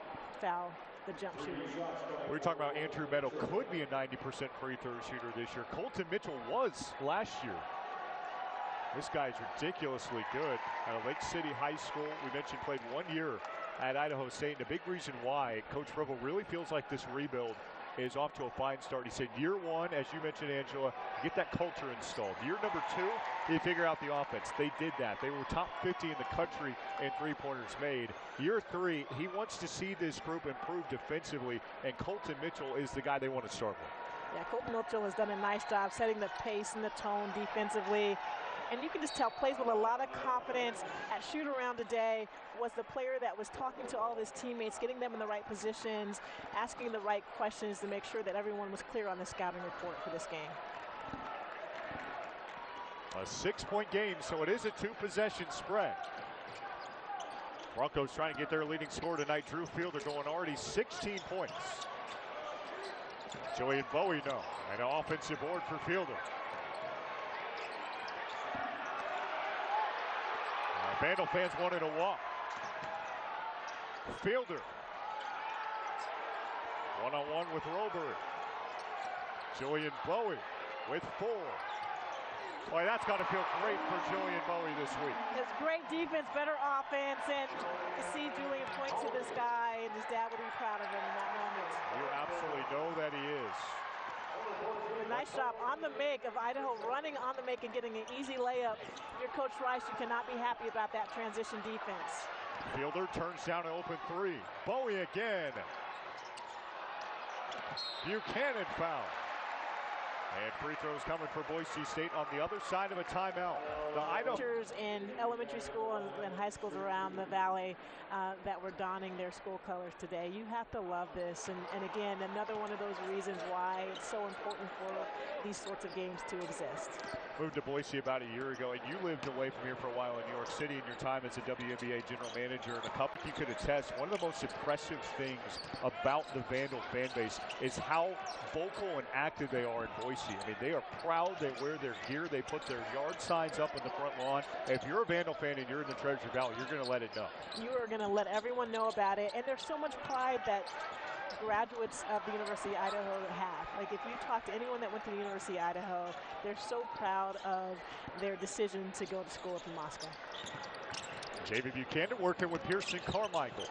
Speaker 2: foul the jump shooter.
Speaker 1: We were talking about Andrew Meadow could be a 90% free throw shooter this year. Colton Mitchell was last year. This guy's ridiculously good out of Lake City High School. We mentioned played 1 year at Idaho State. And a big reason why Coach Fribble really feels like this rebuild is off to a fine start. He said year one, as you mentioned, Angela, get that culture installed. Year number two, they figure out the offense. They did that. They were top 50 in the country in three-pointers made. Year three, he wants to see this group improve defensively, and Colton Mitchell is the guy they want to start with.
Speaker 2: Yeah, Colton Mitchell has done a nice job setting the pace and the tone defensively. And you can just tell plays with a lot of confidence. At shoot-around today was the player that was talking to all of his teammates, getting them in the right positions, asking the right questions to make sure that everyone was clear on the scouting report for this game.
Speaker 1: A 6-point game, so it is a 2-possession spread. Broncos trying to get their leading scorer tonight. Drew Fielder going already 16 points. Julian Bowie, no. And an offensive board for Fielder. Vandal fans wanted a walk. Fielder. One-on-one with Roberry. Julian Bowie with 4. Boy, that's got to feel great for Julian Bowie this week.
Speaker 2: It's great defense, better offense, and to see Julian point to this guy, and his dad would be proud of him in that moment.
Speaker 1: You absolutely know that he is.
Speaker 2: Nice job on the make of Idaho running on the make and getting an easy layup. If you're Coach Rice, you cannot be happy about that transition defense.
Speaker 1: Fielder turns down an open 3. Bowie again. Buchanan foul. And free throws coming for Boise State on the other side of a timeout. The Idaho
Speaker 2: in elementary school and high schools around the valley that were donning their school colors today. You have to love this. And again, another one of those reasons why it's so important for these sorts of games to exist.
Speaker 1: Moved to Boise about a year ago, and you lived away from here for a while in New York City in your time as a WNBA general manager. And a couple you could attest, one of the most impressive things about the Vandal fan base is how vocal and active they are in Boise. I mean, they are proud. They wear their gear. They put their yard signs up in the front lawn. If you're a Vandal fan and you're in the Treasure Valley, you're going to let it know. You
Speaker 2: are going to let everyone know about it. And there's so much pride that graduates of the University of Idaho have. Like, if you talk to anyone that went to the University of Idaho, they're so proud of their decision to go to school up in Moscow.
Speaker 1: Jamie Buchanan working with Pearson Carmichael.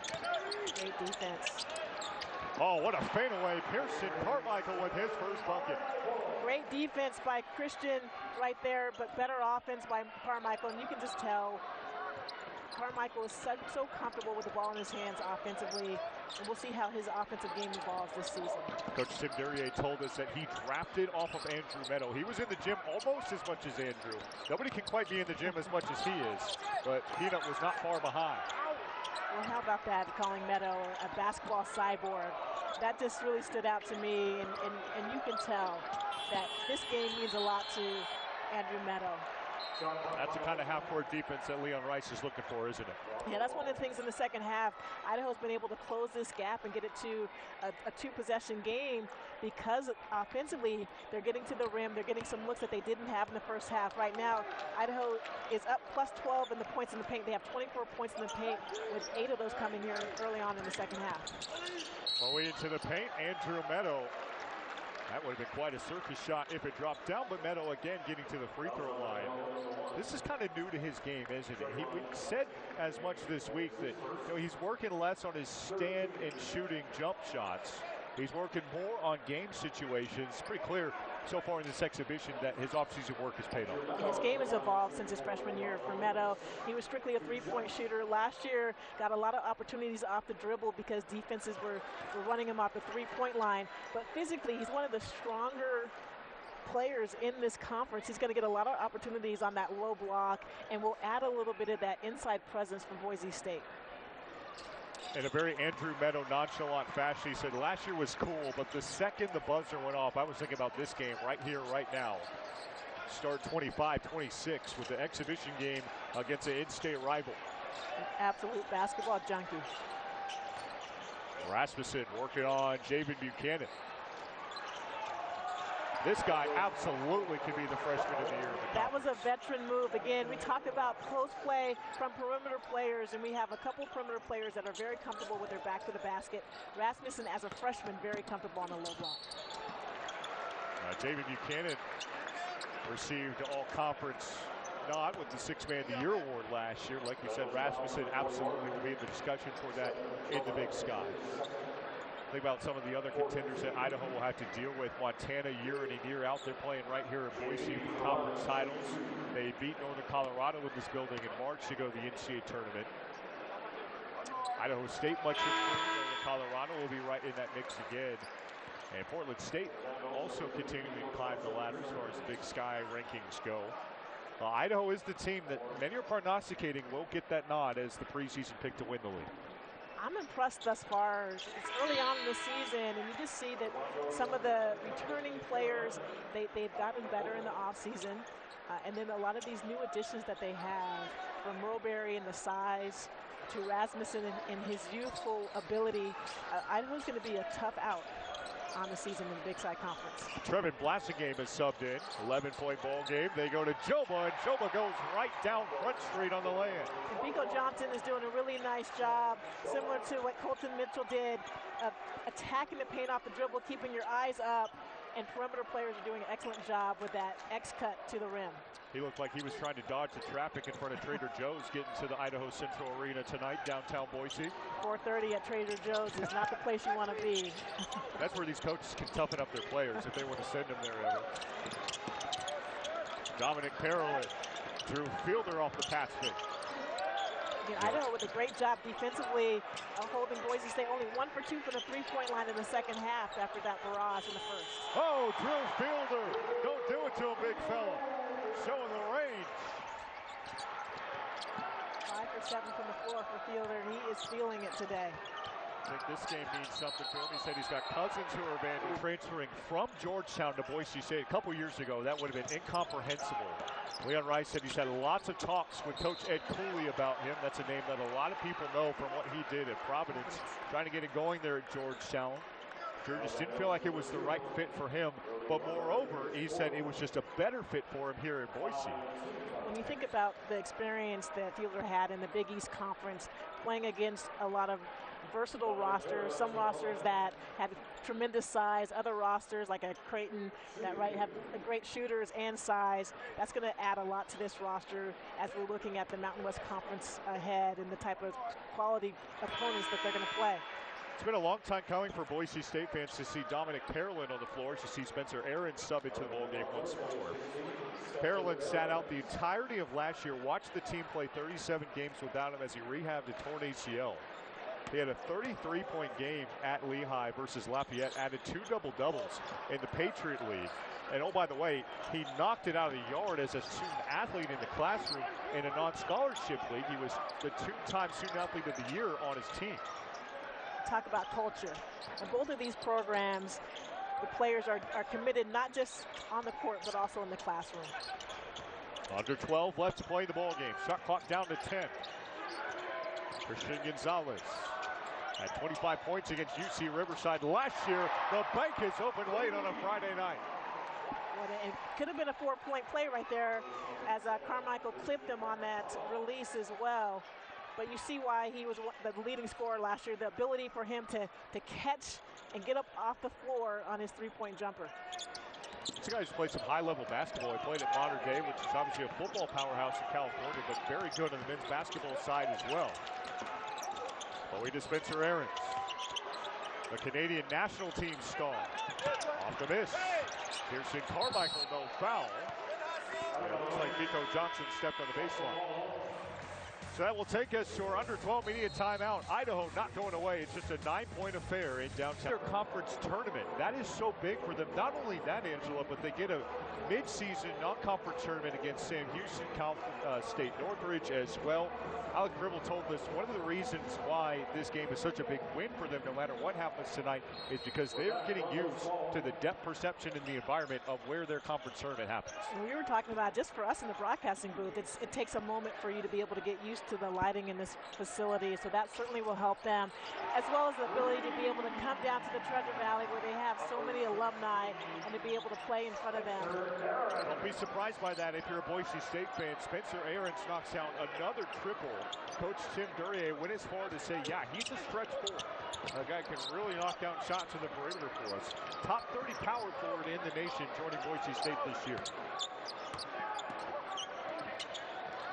Speaker 2: Great defense.
Speaker 1: Oh, what a fadeaway. Pearson Carmichael with his first bucket.
Speaker 2: Great defense by Christian right there, but better offense by Carmichael. And you can just tell Carmichael is so comfortable with the ball in his hands offensively. And we'll see how his offensive game evolves this season.
Speaker 1: Coach Tim Derrier told us that he drafted off of Andrew Meadow. He was in the gym almost as much as Andrew. Nobody can quite be in the gym as much as he is, but Peanut was not far behind.
Speaker 2: Well, how about that, calling Meadow a basketball cyborg? That just really stood out to me, and you can tell that this game means a lot to Andrew Meadow.
Speaker 1: That's the kind of half-court defense that Leon Rice is looking for, isn't it?
Speaker 2: Yeah, that's one of the things in the second half. Idaho's been able to close this gap and get it to a 2-possession game because offensively they're getting to the rim. They're getting some looks that they didn't have in the first half. Right now, Idaho is up plus 12 in the points in the paint. They have 24 points in the paint, with 8 of those coming here early on in the second half.
Speaker 1: Bowie into the paint, Andrew Meadow. That would have been quite a circus shot if it dropped down, but Meadow again getting to the free throw line. This is kind of new to his game, isn't it? We said as much this week that he's working less on his stand and shooting jump shots. He's working more on game situations. It's pretty clear so far in this exhibition that his offseason work has paid off.
Speaker 2: His game has evolved since his freshman year for Meadow. He was strictly a three-point shooter. Last year, got a lot of opportunities off the dribble because defenses were running him off the three-point line. But physically, he's one of the stronger players in this conference. He's going to get a lot of opportunities on that low block and will add a little bit of that inside presence for Boise State.
Speaker 1: In a very Andrew Meadow nonchalant fashion, he said last year was cool, but the second the buzzer went off, I was thinking about this game right here, right now. Start 25-26 with the exhibition game against an in-state rival.
Speaker 2: An absolute basketball junkie.
Speaker 1: Rasmussen working on Javen Buchanan. This guy absolutely could be the freshman of the year.
Speaker 2: That was a veteran move. Again, we talk about close play from perimeter players, and we have a couple perimeter players that are very comfortable with their back to the basket. Rasmussen, as a freshman, very comfortable on a low block.
Speaker 1: Javen Buchanan received all-conference nod with the Six-Man of the Year award last year. Like you said, Rasmussen absolutely will be in the discussion for that in the Big Sky. Think about some of the other contenders that Idaho will have to deal with. Montana, year in and year out, they're playing right here in Boise for conference titles. They beat Northern Colorado in this building in March to go to the NCAA tournament. Idaho State, much improved. Northern Colorado will be right in that mix again. And Portland State also continuing to climb the ladder as far as the Big Sky rankings go. Idaho is the team that many are prognosticating will get that nod as the preseason pick to win the league.
Speaker 2: I'm impressed thus far. It's early on in the season, and you just see that some of the returning players, they've gotten better in the offseason. And then a lot of these new additions that they have, from Roberry and the size to Rasmussen and his youthful ability, Idaho's going to be a tough out on the season in the Big Sky Conference.
Speaker 1: Trevin Blasingame is subbed in. 11-point ball game. They go to Joba, and Joba goes right down Front Street on the land.
Speaker 2: And Biko Johnson is doing a really nice job, similar to what Colton Mitchell did, attacking the paint off the dribble, keeping your eyes up, and perimeter players are doing an excellent job with that X-cut to the rim.
Speaker 1: He looked like he was trying to dodge the traffic in front of Trader Joe's getting to the Idaho Central Arena tonight, downtown Boise.
Speaker 2: 4:30 at Trader Joe's is not the place you want to be.
Speaker 1: That's where these coaches can toughen up their players if they want to send them there ever. Dominic Carrollin drew Fielder off the pass fake.
Speaker 2: Idaho with a great job defensively, holding Boise State only 1 for 2 from the three-point line in the second half after that barrage in the first.
Speaker 1: Oh, Drew Fielder. Don't do it to a big fella. Showing the range.
Speaker 2: 5 for 7 from the floor for Fielder. He is feeling it today.
Speaker 1: I think this game means something to him. He said he's got cousins who are transferring from Georgetown to Boise State. A couple years ago, that would have been incomprehensible. Leon Rice said he's had lots of talks with Coach Ed Cooley about him. That's a name that a lot of people know from what he did at Providence, trying to get it going there at Georgetown. Sure just didn't feel like it was the right fit for him. But moreover, he said it was just a better fit for him here in Boise.
Speaker 2: When you think about the experience that Fielder had in the Big East Conference, playing against a lot of versatile rosters, some rosters that had tremendous size, other rosters like a Creighton that have great shooters and size. That's going to add a lot to this roster as we're looking at the Mountain West Conference ahead and the type of quality opponents that they're going to play.
Speaker 1: It's been a long time coming for Boise State fans to see Dominic Carrollin on the floor, to see Spencer Aarons sub into the ballgame once more. Carrollin sat out the entirety of last year, watched the team play 37 games without him as he rehabbed a torn ACL. He had a 33-point game at Lehigh versus Lafayette, added 2 double-doubles in the Patriot League. And oh, by the way, he knocked it out of the yard as a student athlete in the classroom in a non-scholarship league. He was the 2-time student athlete of the year on his team.
Speaker 2: Talk about culture. And both of these programs, the players are committed not just on the court, but also in the classroom.
Speaker 1: Under 12 left to play the ball game. Shot clock down to 10. Christian Gonzalez had 25 points against UC Riverside last year. The bank is open late on a Friday night.
Speaker 2: It could have been a 4-point play right there as Carmichael clipped him on that release as well. But you see why he was the leading scorer last year, the ability for him to catch and get up off the floor on his 3-point jumper.
Speaker 1: This guy's played some high-level basketball. He played at Modern Day, which is obviously a football powerhouse in California, but very good on the men's basketball side as well. Bowie to Spencer Aarons, the Canadian national team star. Off the miss. Pearson Carmichael, no foul. And it looks like Biko Johnson stepped on the baseline. So that will take us to our under 12 media timeout. Idaho not going away. It's just a 9-point affair in downtown. Their conference tournament. That is so big for them. Not only that, Angela, but they get a mid-season non-conference tournament against Sam Houston, Cal State Northridge as well. Alec Gribble told us one of the reasons why this game is such a big win for them, no matter what happens tonight, is because they're getting used to the depth perception in the environment of where their conference tournament happens.
Speaker 2: And we were talking about, just for us in the broadcasting booth, it takes a moment for you to be able to get used to the lighting in this facility, so that certainly will help them, as well as the ability to be able to come down to the Treasure Valley where they have so many alumni and to be able to play in front of them.
Speaker 1: Don't be surprised by that if you're a Boise State fan. Spencer Aarons knocks down another triple. Coach Tim Duryea went as far to say, yeah, he's a stretch forward. A guy can really knock down shots in the perimeter for us. Top 30 power forward in the nation joining Boise State this year.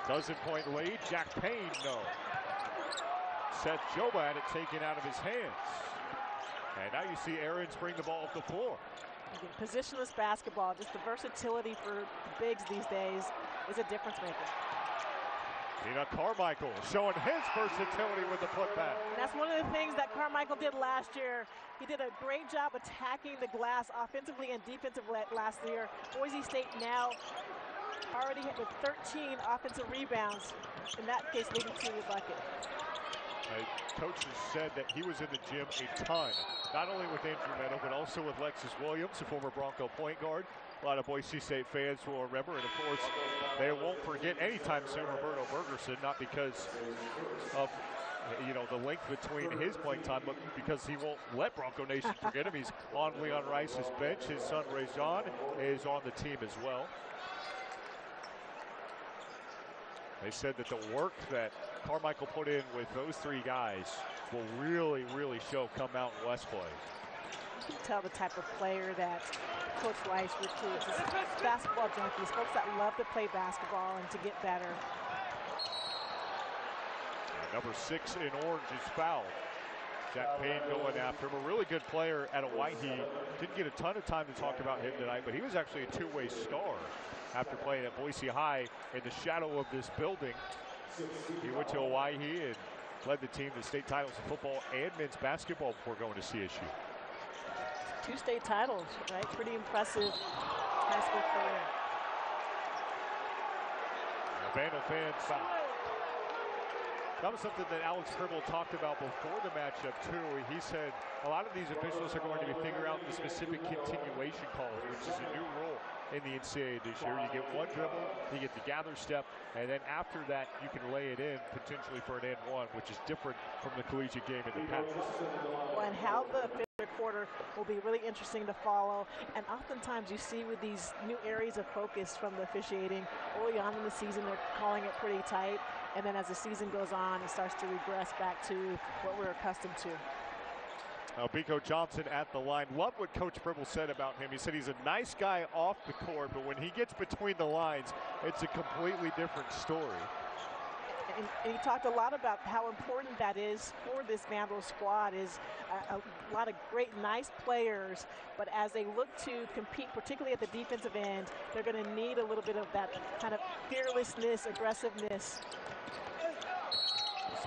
Speaker 1: Dozen-point lead. Jack Payne, no. Seth Joba had it taken out of his hands. And now you see Aarons bring the ball up the floor.
Speaker 2: Again, positionless basketball, just the versatility for bigs these days is a difference maker.
Speaker 1: Tina Carmichael showing his versatility with the putback.
Speaker 2: And that's one of the things that Carmichael did last year. He did a great job attacking the glass offensively and defensively last year. Boise State now already hit with 13 offensive rebounds, in that case leading to the bucket.
Speaker 1: Coaches said that he was in the gym a ton, not only with Andrew Meadow, but also with Lexus Williams, a former Bronco point guard. A lot of Boise State fans will remember, and of course, they won't forget anytime soon Roberto Bergerson, not because of the length between his playing time, but because he won't let Bronco Nation forget him. He's on Leon Rice's bench. His son Rajon is on the team as well. They said that the work that Carmichael put in with those three guys will really, really show come Mountain West play.
Speaker 2: You can tell the type of player that Coach Rice recruits. It's basketball junkies, folks that love to play basketball and to get better.
Speaker 1: And number 6 in orange is fouled. Jack Payne going after him. A really good player at Hawaii. Didn't get a ton of time to talk about him tonight, but he was actually a two-way star after playing at Boise High in the shadow of this building. He went to Hawaii and led the team to state titles in football and men's basketball before going to CSU.
Speaker 2: 2 state titles, right? Pretty impressive high school career.
Speaker 1: Vandal fans foul. That was something that Alex Cribble talked about before the matchup, too. He said a lot of these officials are going to be figuring out the specific continuation calls, which is a new rule in the NCAA this year. You get one dribble, you get the gather step, and then after that, you can lay it in potentially for an and-one, which is different from the collegiate game in the past.
Speaker 2: Well, and how the fifth quarter will be really interesting to follow. And oftentimes you see with these new areas of focus from the officiating, early on in the season, they're calling it pretty tight. And then as the season goes on, it starts to regress back to what we're accustomed to.
Speaker 1: Biko Johnson at the line. Love what Coach Pribble said about him. He said he's a nice guy off the court, but when he gets between the lines, it's a completely different story.
Speaker 2: And he talked a lot about how important that is for this Vandal squad. Is a lot of great, nice players, but as they look to compete, particularly at the defensive end, they're going to need a little bit of that kind of fearlessness, aggressiveness.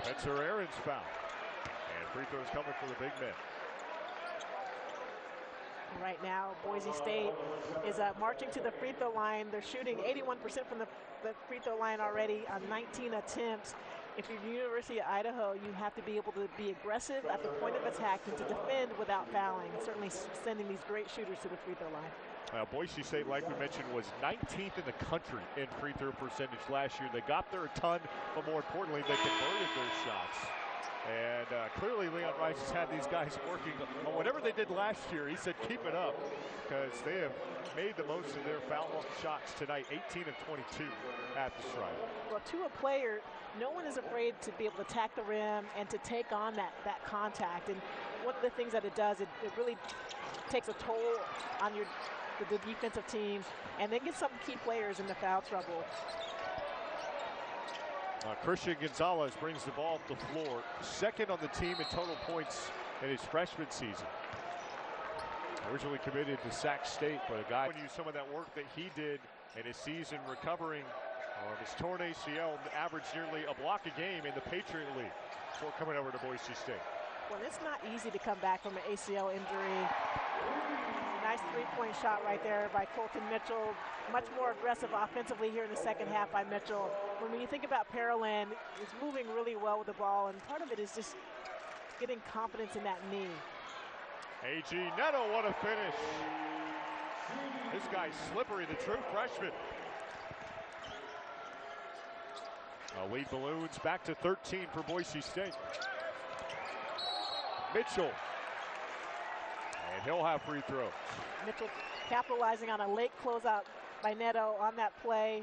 Speaker 1: Spencer Aarons foul. And free throws coming for the big men.
Speaker 2: Right now, Boise State is marching to the free throw line. They're shooting 81% from the free throw line already on 19 attempts. If you're University of Idaho, you have to be able to be aggressive at the point of attack and to defend without fouling. Certainly sending these great shooters to the free throw line.
Speaker 1: Boise State, like we mentioned, was 19th in the country in free throw percentage last year. They got there a ton, but more importantly, they converted their shots. And clearly Leon Rice has had these guys working on whatever they did last year. He said keep it up because they have made the most of their foul shots tonight, 18 of 22 at the stripe.
Speaker 2: Well, to a player, no one is afraid to be able to attack the rim and to take on that contact. And one of the things that it does, it really takes a toll on the defensive team and then gets some key players into foul trouble.
Speaker 1: Christian Gonzalez brings the ball up the floor, second on the team in total points in his freshman season. Originally committed to Sac State, but a guy who used some of that work that he did in his season recovering his torn ACL, averaged nearly a block a game in the Patriot League before coming over to Boise State.
Speaker 2: Well, it's not easy to come back from an ACL injury. Nice three-point shot right there by Colton Mitchell. Much more aggressive offensively here in the second half by Mitchell. When you think about Pearland, he's moving really well with the ball, and part of it is just getting confidence in that knee.
Speaker 1: A.G. Neto, what a finish. This guy's slippery, the true freshman. Lead balloons back to 13 for Boise State. Mitchell. And he'll have free throws.
Speaker 2: Mitchell capitalizing on a late closeout by Neto on that play.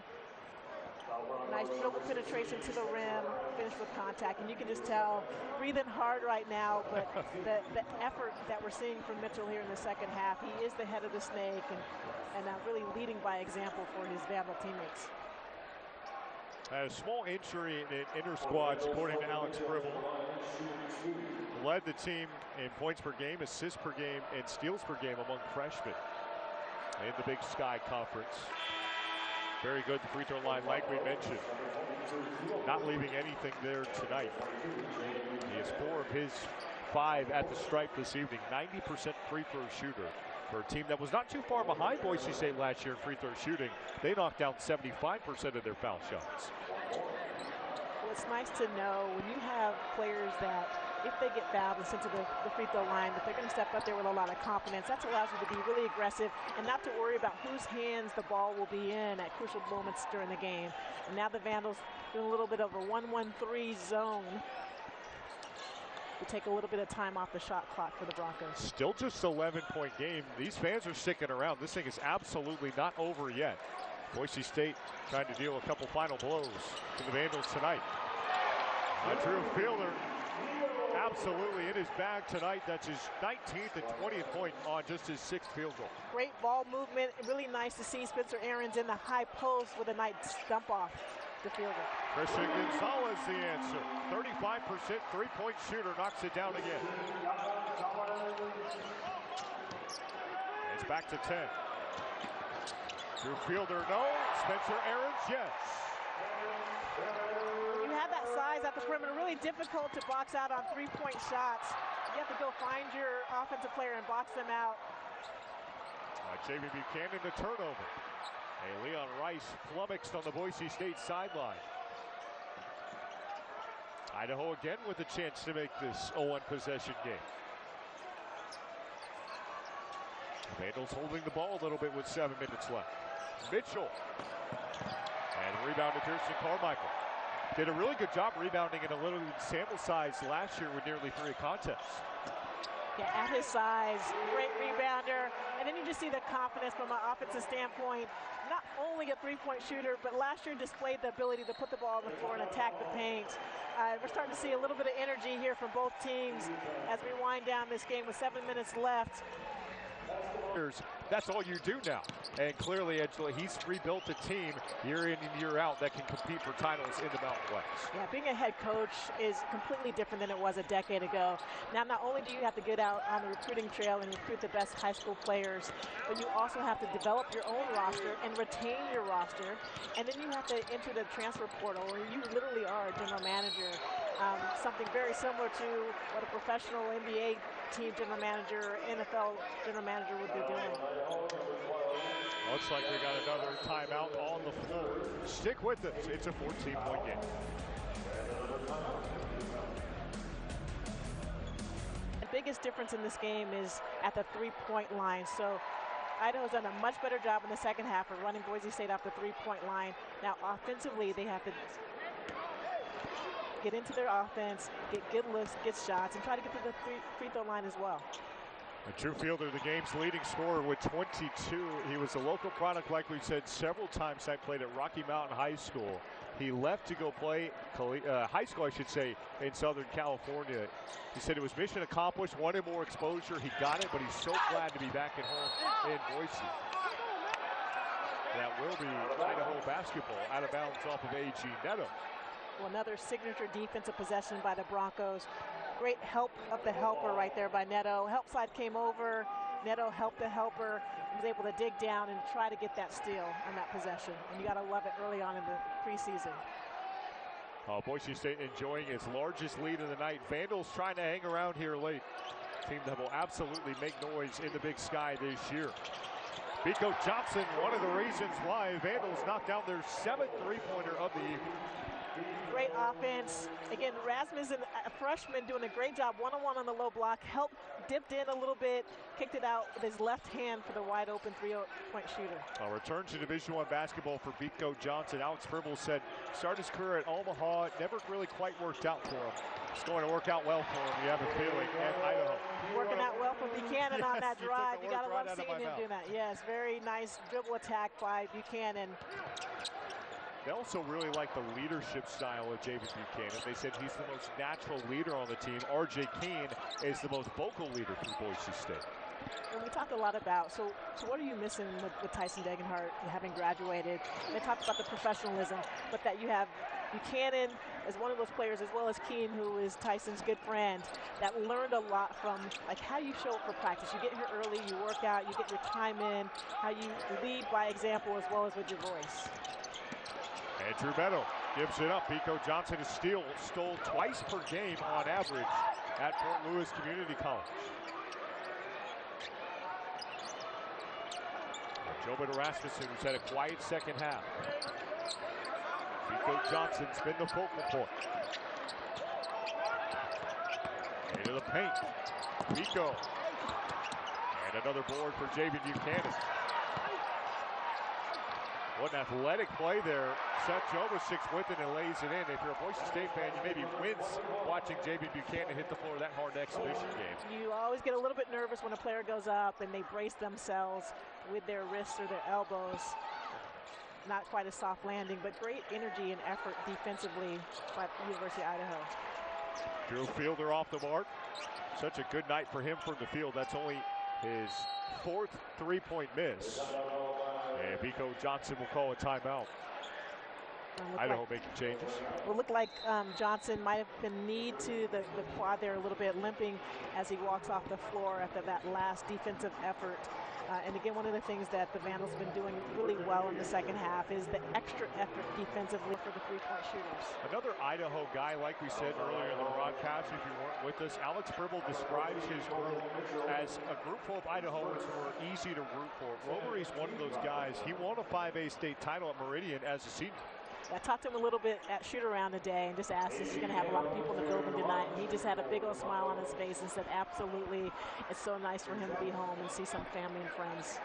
Speaker 2: Nice dribble penetration to the rim, finish with contact. And you can just tell, breathing hard right now, but the effort that we're seeing from Mitchell here in the second half, he is the head of the snake and really leading by example for his Vandal teammates.
Speaker 1: A small injury in inter-squads, according to Alex Fribble. Led the team in points per game, assists per game, and steals per game among freshmen in the Big Sky Conference. Very good at the free throw line, like we mentioned. Not leaving anything there tonight. He has 4 of his 5 at the stripe this evening. 90% free throw shooter for a team that was not too far behind Boise State last year in free throw shooting. They knocked down 75% of their foul shots.
Speaker 2: Well, it's nice to know when you have players that if they get fouled and sent to the free throw line, that they're going to step up there with a lot of confidence. That allows you to be really aggressive and not to worry about whose hands the ball will be in at crucial moments during the game. And now the Vandals doing a little bit of a 1-1-3 zone to take a little bit of time off the shot clock for the Broncos. Still just 11-point game. These fans are sticking around. This thing is absolutely not over yet. Boise State trying to deal a couple final blows to the Vandals tonight. Drew Fielder absolutely in his bag tonight. That's his 19th and 20th point on just his 6th field goal. Great ball movement. Really nice to see Spencer Aarons in the high post with a nice dump off the fielder. Christian Gonzalez the answer. 35% three-point shooter, knocks it down again. It's back to 10. Drew Fielder, no. Spencer Aarons, yes. You have that size at the perimeter, really difficult to box out on three-point shots. You have to go find your offensive player and box them out. Jamie Buchanan, the turnover. Hey, Leon Rice flummoxed on the Boise State sideline. Idaho again with a chance to make this 0-1 possession game. The Vandals holding the ball a little bit with 7 minutes left. Mitchell. And rebound to Kirsten Carmichael. Did a really good job rebounding in a little sample size last year with nearly 3 contests. Yeah, at his size, great rebounder. And then you just see the confidence from an offensive standpoint. Not only a three-point shooter, but last year displayed the ability to put the ball on the floor and attack the paint. We're starting to see a little bit of energy here from both teams as we wind down this game with 7 minutes left. That's all you do now. And clearly, Angela, he's rebuilt a team year in and year out that can compete for titles in the Mountain West. Yeah, being a head coach is completely different than it was a decade ago. Now, not only do you have to get out on the recruiting trail and recruit the best high school players, but you also have to develop your own roster and retain your roster. And then you have to enter the transfer portal where you literally are a general manager. Something very similar to what a professional NBA team general manager or NFL general manager would be doing. Looks like we got another timeout on the floor. Stick with it. It's a 14-point game. The biggest difference in this game is at the three-point line. So Idaho's done a much better job in the second half of running Boise State off the three-point line. Now, offensively, they have to get into their offense, get good looks, get shots, and try to get to the free throw line as well. Drew Fielder, the game's leading scorer with 22. He was a local product, like we've said several times. I played at Rocky Mountain High School. He left to go play high school, I should say, in Southern California. He said it was mission accomplished, wanted more exposure. He got it, but he's so glad to be back at home in Boise. That will be Idaho basketball out of bounds off of A.G. Neto. Well, another signature defensive possession by the Broncos. Great help of the helper right there by Neto. Help side came over. Neto helped the helper. Was able to dig down and try to get that steal on that possession. And you got to love it early on in the preseason. Boise State enjoying its largest lead of the night. Vandals trying to hang around here late. Team that will absolutely make noise in the Big Sky this year. Biko Johnson, one of the reasons why Vandals knocked down their 7th three-pointer of the evening. Great offense. Again, Rasmussen, a freshman, doing a great job one-on-one on the low block. Helped, dipped in a little bit, kicked it out with his left hand for the wide-open three-point shooter. A return to Division I basketball for Biko Johnson. Alex Fribble said started his career at Omaha. It never really quite worked out for him. It's going to work out well for him, you have a feeling, at Idaho. Working out well for Buchanan on that drive. You got to love seeing him do that. Yes, very nice dribble attack by Buchanan. They also really like the leadership style of David Buchanan. They said he's the most natural leader on the team. R.J. Keene is the most vocal leader for Boise State. And we talked a lot about, so what are you missing with Tyson Degenhart having graduated? And they talked about the professionalism, but that you have Buchanan as one of those players, as well as Keem, who is Tyson's good friend, that learned a lot from like how you show up for practice. You get here early, you work out, you get your time in, how you lead by example as well as with your voice.
Speaker 1: Andrew Meadow gives it up. Pico Johnson is stole twice per game on average at Fort Lewis Community College. Jobin Rasmussen, who's had a quiet second half. Pico Johnson's been the focal point. Into the paint. Pico. And another board for Javen Buchanan. What an athletic play there. Seth Jovicic with it and lays it in. If you're a Boise State fan, you maybe wince watching Javen Buchanan hit the floor that hard exhibition game.
Speaker 2: You always get a little bit nervous when a player goes up and they brace themselves with their wrists or their elbows. Not quite a soft landing, but great energy and effort defensively by the University of Idaho.
Speaker 1: Drew Fielder off the mark. Such a good night for him from the field. That's only his fourth three-point miss. And Pico Johnson will call a timeout. Idaho making changes.
Speaker 2: It looked like Johnson might have been knee to the quad there a little bit, limping as he walks off the floor after that last defensive effort. And again, one of the things that the Vandals have been doing really well in the second half is the extra effort defensively for the three-point shooters.
Speaker 1: Another Idaho guy, like we said earlier in the broadcast, if you weren't with us, Alex Bribble describes his group as a group full of Idahoans who are easy to root for. Rovery's one of those guys. He won a 5A state title at Meridian as a senior.
Speaker 2: I talked to him a little bit at shoot-around today and just asked if he's going to have a lot of people in the building tonight. And he just had a big old smile on his face and said, absolutely, it's so nice for him to be home and see some family and friends.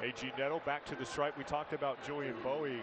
Speaker 1: A.G. Netto back to the stripe. We talked about Julian Bowie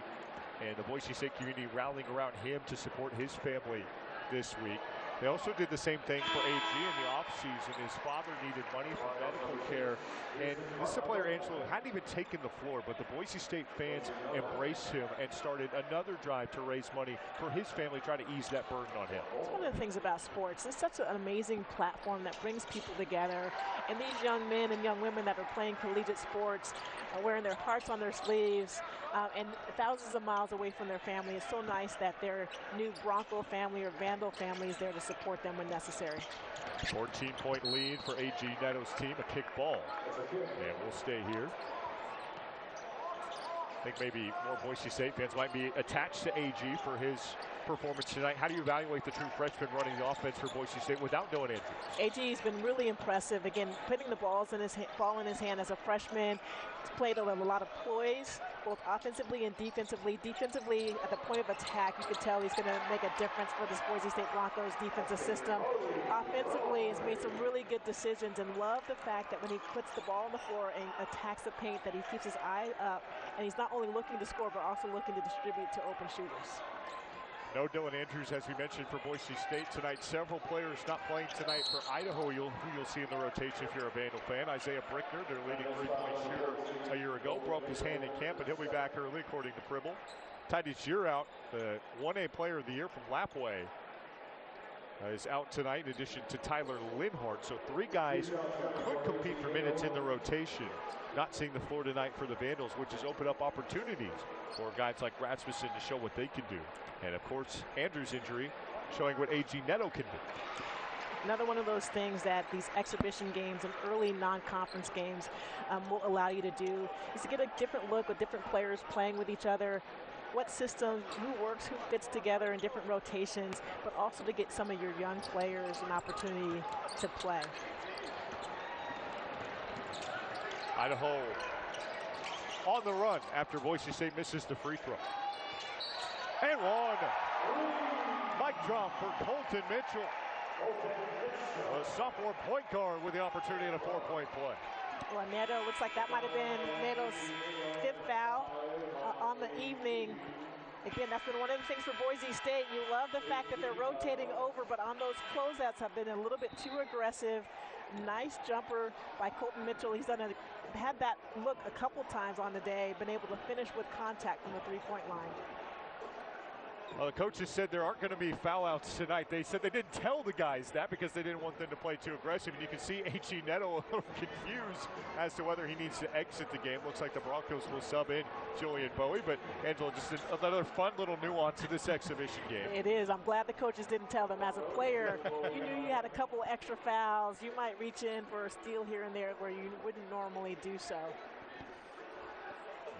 Speaker 1: and the Boise State community rallying around him to support his family this week. They also did the same thing for A.G. in the offseason. His father needed money for medical care. And this is a player, Angelo, hadn't even taken the floor, but the Boise State fans embraced him and started another drive to raise money for his family, try to ease that burden on him.
Speaker 2: It's one of the things about sports. It's such an amazing platform that brings people together. And these young men and young women that are playing collegiate sports are wearing their hearts on their sleeves and thousands of miles away from their family. It's so nice that their new Bronco family or Vandal family is there to support them when necessary.
Speaker 1: 14-point lead for A.G. Netto's team, a kick ball. And we'll stay here. I think maybe more Boise State fans might be attached to A.G. for his performance tonight. How do you evaluate the true freshman running the offense for Boise State without Dylan Andrews?
Speaker 2: A.G. has been really impressive. Again, putting the ball in his hand as a freshman. He's played a lot of poise, both offensively and defensively. Defensively, at the point of attack, you can tell he's going to make a difference for this Boise State Broncos defensive system. Offensively, he's made some really good decisions and love the fact that when he puts the ball on the floor and attacks the paint, that he keeps his eye up, and he's not only looking to score, but also looking to distribute to open shooters.
Speaker 1: No Dylan Andrews, as we mentioned, for Boise State tonight. Several players not playing tonight for Idaho who you'll see in the rotation if you're a Vandal fan. Isaiah Brickner, their leading three-point shooter a year ago, broke his hand in camp, but he'll be back early, according to Pribble. Titus Yearout, the 1A player of the year from Lapway, is out tonight, in addition to Tyler Linhart. So three guys could compete for minutes in the rotation. Not seeing the floor tonight for the Vandals, which has opened up opportunities for guys like Rasmussen to show what they can do. And, of course, Andrews' injury showing what A.G. Netto can do.
Speaker 2: Another one of those things that these exhibition games and early non-conference games will allow you to do is to get a different look with different players playing with each other. What system, who works, who fits together in different rotations, but also to get some of your young players an opportunity to play.
Speaker 1: Idaho on the run after Boise State misses the free throw. And one. Mic drop for Colton Mitchell. A sophomore point guard with the opportunity in a four-point play.
Speaker 2: Well, Neto, looks like that might have been Neto's fifth foul on the evening. Again, that's been one of the things for Boise State. You love the fact that they're rotating over, but on those closeouts have been a little bit too aggressive. Nice jumper by Colton Mitchell. He's had that look a couple times on the day, been able to finish with contact from the three-point line.
Speaker 1: The coaches said there aren't going to be foul outs tonight. They said they didn't tell the guys that because they didn't want them to play too aggressive. And you can see A.G. Neto a little confused as to whether he needs to exit the game. Looks like the Broncos will sub in Julian Bowie. But, Angela, just another fun little nuance to this exhibition game.
Speaker 2: It is. I'm glad the coaches didn't tell them. As a player, you knew you had a couple extra fouls. You might reach in for a steal here and there where you wouldn't normally do so.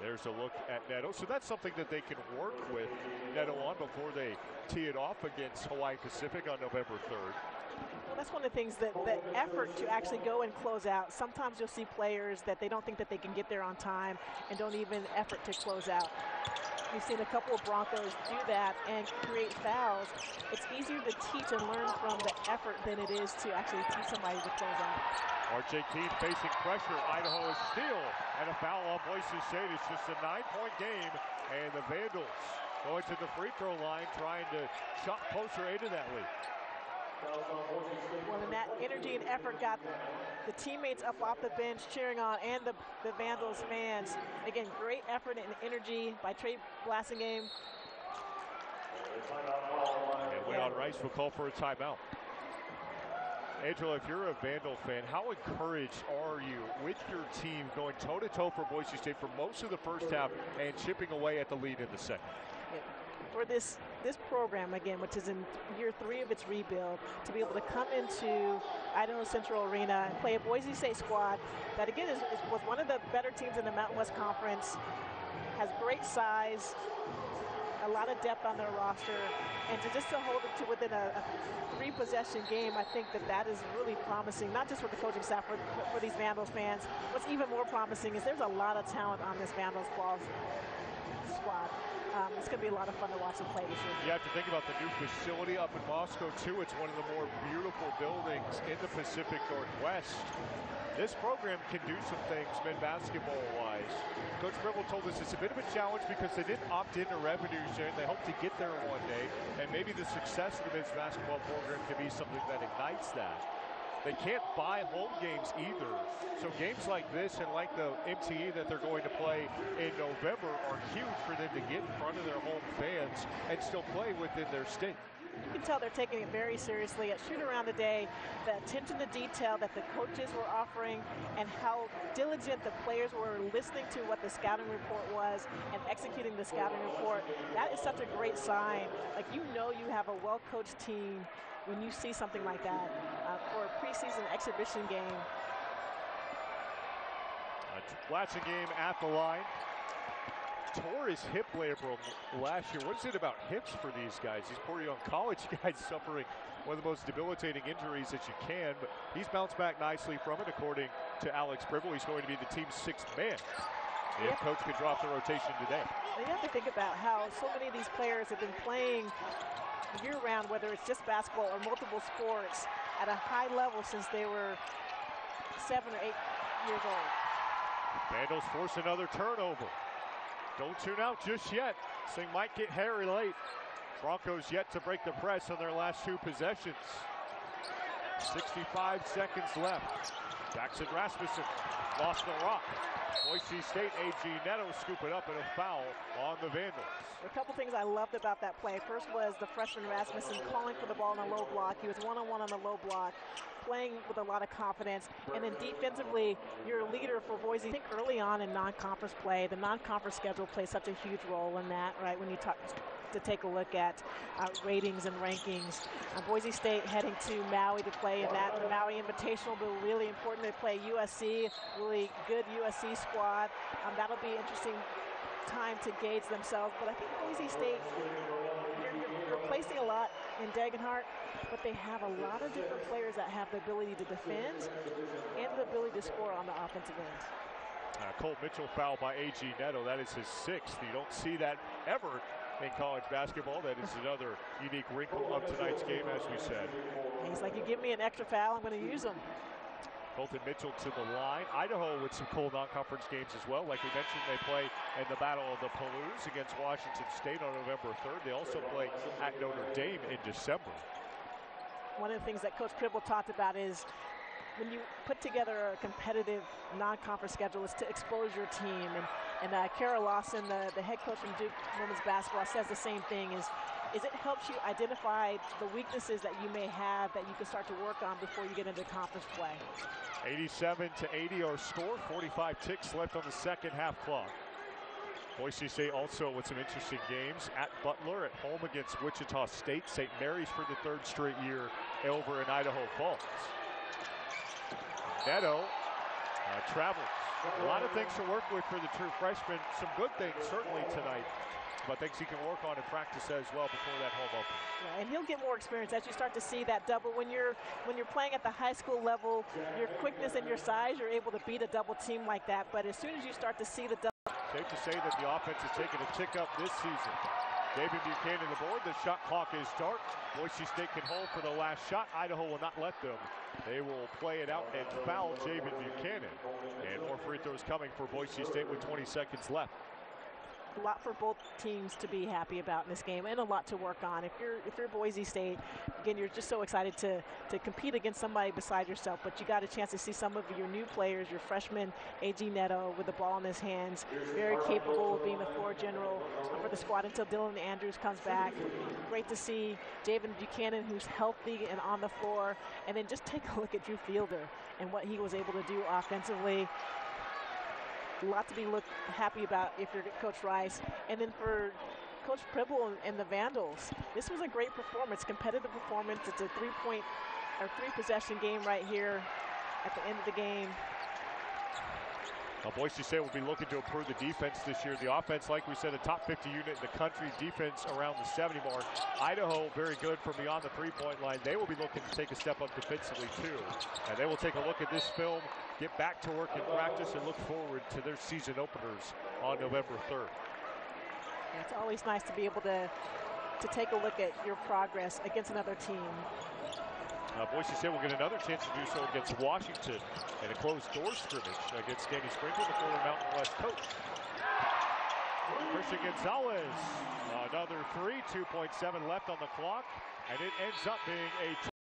Speaker 1: There's a look at Neto. So that's something that they can work with Neto on before they tee it off against Hawaii Pacific on November 3rd.
Speaker 2: Well, that's one of the things that effort to actually go and close out. Sometimes you'll see players that they don't think that they can get there on time and don't even effort to close out. We've seen a couple of Broncos do that and create fouls. It's easier to teach and learn from the effort than it is to actually teach somebody to close out.
Speaker 1: RJ Keene facing pressure. Idaho is steal and a foul on Boise State. It's just a 9-point game, and the Vandals going to the free throw line trying to chop closer into that lead.
Speaker 2: Well, and that energy and effort got the teammates up off the bench cheering on, and the Vandals fans. Again, great effort and energy by Trey Blassingame.
Speaker 1: And Leon Rice will call for a timeout. Angela, if you're a Vandal fan, how encouraged are you with your team going toe-to-toe for Boise State for most of the first half and chipping away at the lead in the second?
Speaker 2: For this program, again, which is in year 3 of its rebuild, to be able to come into Idaho Central Arena and play a Boise State squad that, again, was one of the better teams in the Mountain West Conference, has great size, a lot of depth on their roster, and to hold it to within a 3-possession game, I think that is really promising, not just for the coaching staff, but for these Vandals fans. What's even more promising is there's a lot of talent on this Vandals squad. It's going to be a lot of fun to watch them play this year.
Speaker 1: You have to think about the new facility up in Moscow, too. It's one of the more beautiful buildings in the Pacific Northwest. This program can do some things men basketball-wise. Coach Gribble told us it's a bit of a challenge because they didn't opt into revenue share. They hope to get there one day, and maybe the success of the men's basketball program can be something that ignites that. They can't buy home games either. So games like this and like the MTE that they're going to play in November are huge for them to get in front of their home fans and still play within their state.
Speaker 2: You can tell they're taking it very seriously. At shoot around today, the attention to detail that the coaches were offering and how diligent the players were listening to what the scouting report was and executing the scouting report, that is such a great sign. Like, you know you have a well-coached team when you see something like that for a preseason exhibition game.
Speaker 1: Blassingame at the line. Tore his hip labrum last year. What is it about hips for these guys? These poor young college guys suffering one of the most debilitating injuries that you can, but he's bounced back nicely from it, according to Alex Bribble. He's going to be the team's 6th man if coach could drop the rotation today.
Speaker 2: You have to think about how so many of these players have been playing year-round, whether it's just basketball or multiple sports, at a high level since they were 7 or 8 years old.
Speaker 1: Vandals force another turnover. Don't tune out just yet. This thing might get hairy late. Broncos yet to break the press on their last 2 possessions. 65 seconds left. Jackson Rasmussen lost the rock. Boise State, A.G. Neto scoop it up and a foul on the Vandals.
Speaker 2: A couple things I loved about that play. First was the freshman Rasmussen calling for the ball in a low block. He was one-on-one on the low block, playing with a lot of confidence. And then defensively, you're a leader for Boise. I think early on in non-conference play, the non-conference schedule plays such a huge role in that, right? When you to take a look at ratings and rankings. Boise State heading to Maui to play in that Maui Invitational, but really important. They play USC, really good USC squad. That'll be interesting time to gauge themselves. But I think Boise State, you're replacing a lot in Dagenhart, but they have a lot of different players that have the ability to defend and the ability to score on the offensive end.
Speaker 1: Cole Mitchell fouled by A.G. Neto. That is his 6th. You don't see that ever in college basketball. That is another unique wrinkle of tonight's game, as we said.
Speaker 2: He's like, you give me an extra foul, I'm going to use them.
Speaker 1: Colton Mitchell to the line. Idaho with some cool non-conference games as well. Like we mentioned, they play in the Battle of the Palouse against Washington State on November 3rd. They also play at Notre Dame in December.
Speaker 2: One of the things that Coach Cribble talked about is when you put together a competitive non-conference schedule, it's to expose your team. And Kara Lawson, the head coach from Duke women's basketball, says the same thing, is it helps you identify the weaknesses that you may have that you can start to work on before you get into conference play.
Speaker 1: 87-80 our score, 45 ticks left on the second half clock. Boise State also with some interesting games at Butler, at home against Wichita State, St. Mary's for the third straight year over in Idaho Falls. Neto travels. A lot of things to work with for the true freshman. Some good things certainly tonight, but things he can work on in practice as well before that home opener.
Speaker 2: Yeah, and he'll get more experience as you start to see that double. When you're playing at the high school level, your quickness and your size, you're able to beat a double team like that. But as soon as you start to see the double,
Speaker 1: safe to say that the offense has taken a tick up this season. David Buchanan the board. The shot clock is start. Boise State can hold for the last shot. Idaho will not let them. They will play it out and foul David Buchanan. And more free throws coming for Boise State with 20 seconds left.
Speaker 2: A lot for both teams to be happy about in this game, and a lot to work on. If you're Boise State, again, you're just so excited to compete against somebody beside yourself, but you got a chance to see some of your new players, your freshman A.G. Neto with the ball in his hands, very capable of being the floor general for the squad until Dylan Andrews comes back. Great to see David Buchanan, who's healthy and on the floor, and then just take a look at Drew Fielder and what he was able to do offensively. A lot to be happy about if you're Coach Rice. And then for Coach Pribble and the Vandals, this was a great performance, competitive performance. It's a three-possession game right here at the end of the game.
Speaker 1: Now, Boise State will be looking to improve the defense this year. The offense, like we said, a top 50 unit in the country. Defense around the 70 mark. Idaho, very good from beyond the three-point line. They will be looking to take a step up defensively, too. And they will take a look at this film, get back to work in practice, and look forward to their season openers on November 3rd.
Speaker 2: It's always nice to be able to take a look at your progress against another team.
Speaker 1: Boise State will get another chance to do so against Washington in a closed-door scrimmage against Danny Sprinkle, the former Mountain West coach. Christian Gonzalez, another three, 2.7 left on the clock, and it ends up being a